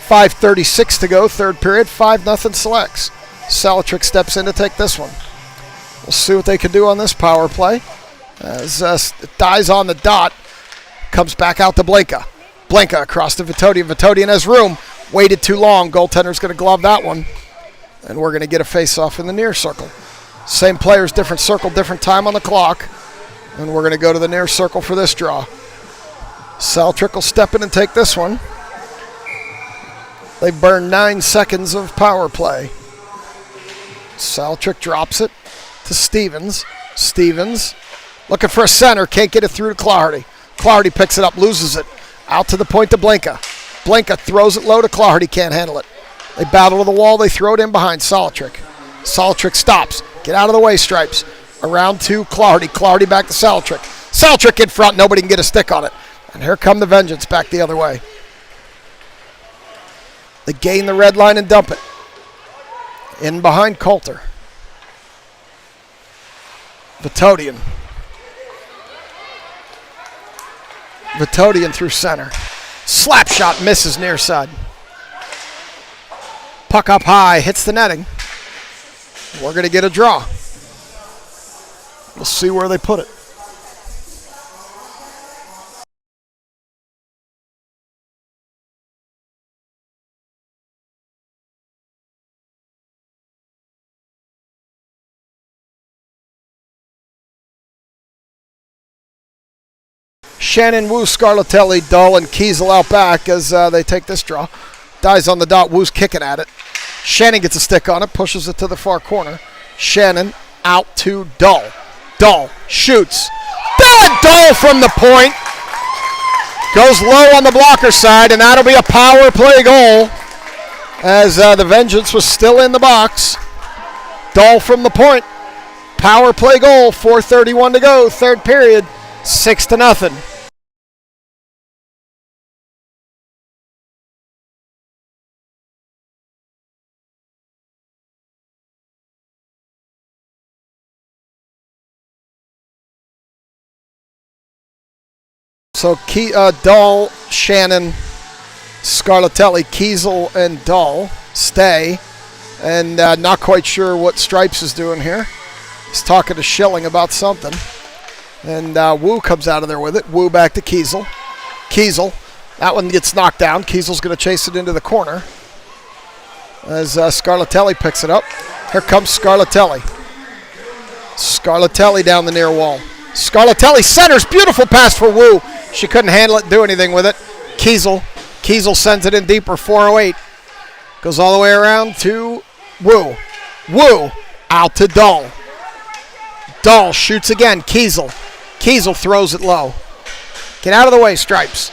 5:36 to go, third period. 5-0 Selects. Solitrick steps in to take this one. We'll see what they can do on this power play. As it dies on the dot. Comes back out to Blanca. Blanca across to Vitodian. Vitodian has room. Waited too long. Goaltender's going to glove that one. And we're going to get a face-off in the near circle. Same players, different circle, different time on the clock. And we're going to go to the near circle for this draw. Solitrick will step in and take this one. They burn 9 seconds of power play. Solitrick drops it to Stevens. Stevens looking for a center. Can't get it through to Claherty. Claherty picks it up, loses it. Out to the point to Blanca. Blanca throws it low to Claherty. Can't handle it. They battle to the wall. They throw it in behind Solitrick. Solitrick stops. Get out of the way, Stripes. Around to Claherty. Claherty back to Solitrick. Solitrick in front. Nobody can get a stick on it. And here come the Vengeance back the other way. They gain the red line and dump it. In behind Coulter. Vitodian. Vitodian through center. Slap shot misses near side. Puck up high, hits the netting. We're going to get a draw. We'll see where they put it. Shannon, Wu, Scarlatelli, Dull, and Kiesel out back as they take this draw. Dies on the dot. Wu's kicking at it. Shannon gets a stick on it, pushes it to the far corner. Shannon out to Dull. Dull shoots. Dull from the point. Goes low on the blocker side, and that'll be a power play goal as the Vengeance was still in the box. Dull from the point. Power play goal. 4:31 to go. Third period. 6-0. So Dull, Shannon, Scarlatelli, Kiesel, and Dull stay. And not quite sure what Stripes is doing here. He's talking to Schilling about something. And Wu comes out of there with it. Wu back to Kiesel. Kiesel. That one gets knocked down. Kiesel's going to chase it into the corner as Scarlatelli picks it up. Here comes Scarlatelli. Scarlatelli down the near wall. Scarlatelli centers. Beautiful pass for Wu. She couldn't handle it, do anything with it. Kiesel sends it in deeper, 408. Goes all the way around to Wu. Wu out to Dahl. Dahl shoots again. Kiesel throws it low. Get out of the way, Stripes.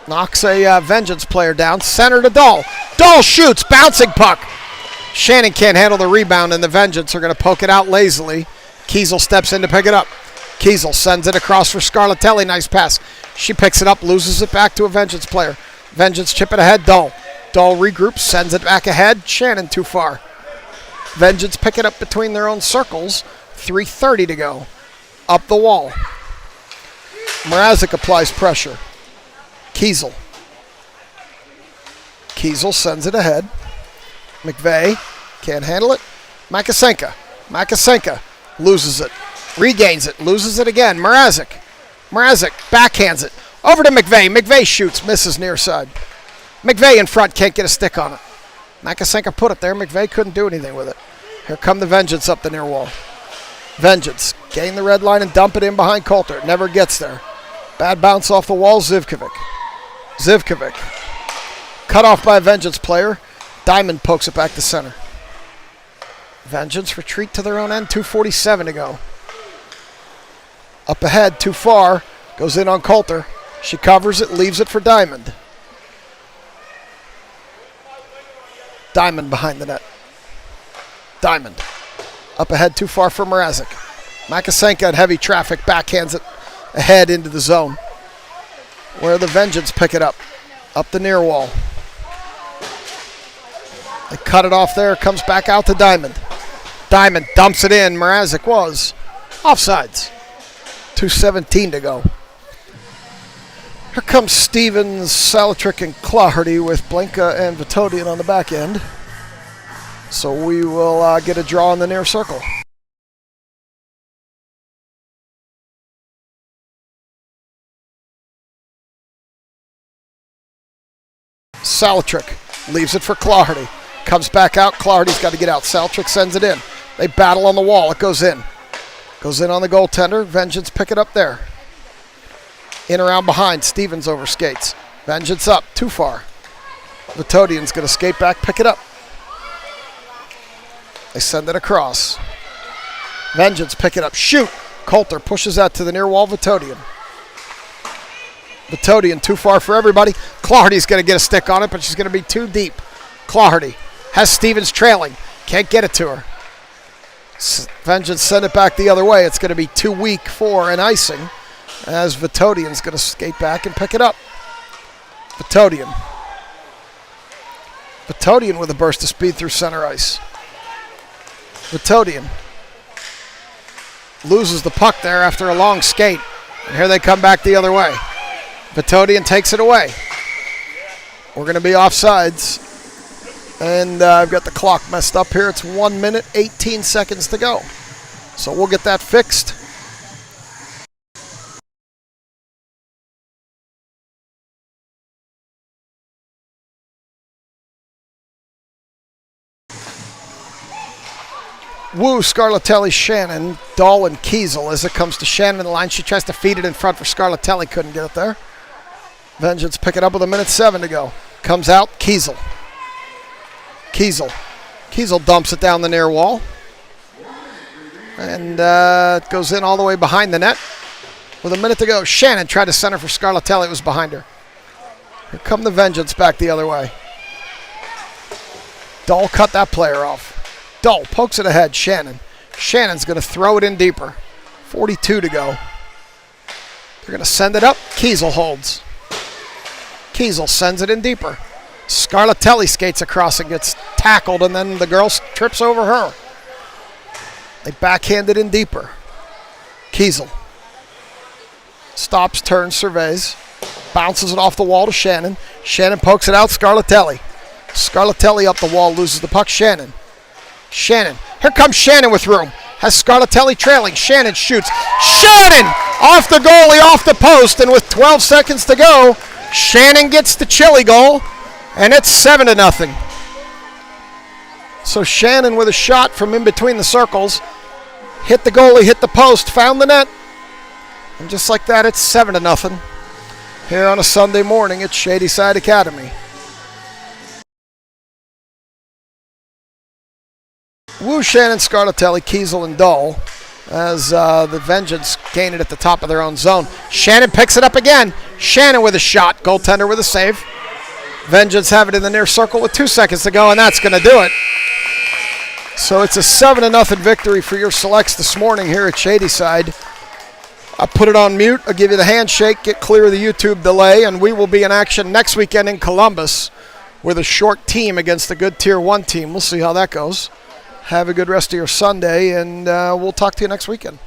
Knocks a Vengeance player down. Center to Dahl. Dahl shoots. Bouncing puck. Shannon can't handle the rebound, and the Vengeance are going to poke it out lazily. Kiesel steps in to pick it up. Kiesel sends it across for Scarlatelli. Nice pass. She picks it up, loses it back to a Vengeance player. Vengeance chip it ahead. Dahl regroups, sends it back ahead. Shannon too far. Vengeance pick it up between their own circles. 3:30 to go. Up the wall. Mrazek applies pressure. Kiesel sends it ahead. McVeigh can't handle it. Makasenka loses it. Regains it. Loses it again. Mrazek backhands it. Over to McVeigh. McVeigh shoots. Misses near side. McVeigh in front. Can't get a stick on it. Makasenka put it there. McVeigh couldn't do anything with it. Here come the Vengeance up the near wall. Vengeance gain the red line and dump it in behind Coulter. It never gets there. Bad bounce off the wall. Zivkovic. Cut off by a Vengeance player. Diamond pokes it back to center. Vengeance retreat to their own end. 2:47 to go. Up ahead, too far. Goes in on Coulter. She covers it, leaves it for Diamond. Diamond behind the net. Diamond. Up ahead, too far for Mrazek. Makasenka in heavy traffic backhands it ahead into the zone, where the Vengeance pick it up. Up the near wall. They cut it off there. Comes back out to Diamond. Diamond dumps it in. Mrazek was offsides. 2:17 to go. Here comes Stevens, Salatrick, and Claherty with Blinka and Vitodian on the back end. So we will get a draw in the near circle. Salatrick leaves it for Claherty. Comes back out. Claherty's got to get out. Salatrick sends it in. They battle on the wall. It goes in. Goes in on the goaltender. Vengeance pick it up there. In around behind. Stevens overskates. Vengeance up. Too far. Vitodian's going to skate back, pick it up. They send it across. Vengeance pick it up. Shoot. Coulter pushes out to the near wall. Vitodian too far for everybody. Claherty's going to get a stick on it, but she's going to be too deep. Claherty has Stevens trailing. Can't get it to her. Vengeance send it back the other way. It's going to be too weak for an icing, as Vitodian's going to skate back and pick it up. Vitodian with a burst of speed through center ice. Vitodian loses the puck there after a long skate. And here they come back the other way. Vitodian takes it away. We're going to be offsides. And I've got the clock messed up here. It's 1 minute, 18 seconds to go. So we'll get that fixed. Wu, Scarlatelli, Shannon, Dahl, and Kiesel. As it comes to Shannon in the line, she tries to feed it in front for Scarlatelli. Couldn't get it there. Vengeance pick it up with 1:07 to go. Comes out, Kiesel dumps it down the near wall. And it goes in all the way behind the net. With 1 minute to go, Shannon tried to center for Scarlatelli. It was behind her. Here come the Vengeance back the other way. Dahl cut that player off. Dahl pokes it ahead. Shannon's going to throw it in deeper. 42 to go. They're going to send it up. Kiesel holds. Kiesel sends it in deeper. Scarlatelli skates across and gets tackled, and then the girl trips over her. They backhand it in deeper. Kiesel stops, turns, surveys, bounces it off the wall to Shannon. Shannon pokes it out. Scarlatelli up the wall, loses the puck. Shannon. Here comes Shannon with room. Has Scarlatelli trailing. Shannon shoots. Shannon off the goalie, off the post, and with 12 seconds to go, Shannon gets the chili goal, and it's 7-0. So Shannon with a shot from in between the circles. Hit the goalie, hit the post, found the net. And just like that, it's 7-0. Here on a Sunday morning at Shadyside Academy. Wu, Shannon, Scarlatelli, Kiesel, and Dull as the Vengeance gain it at the top of their own zone. Shannon picks it up again. Shannon with a shot. Goaltender with a save. Vengeance have it in the near circle with 2 seconds to go, and that's going to do it. So it's a 7-0 victory for your selects this morning here at Shadyside. I'll put it on mute. I'll give you the handshake, get clear of the YouTube delay, and we will be in action next weekend in Columbus with a short team against a good Tier 1 team. We'll see how that goes. Have a good rest of your Sunday, and we'll talk to you next weekend.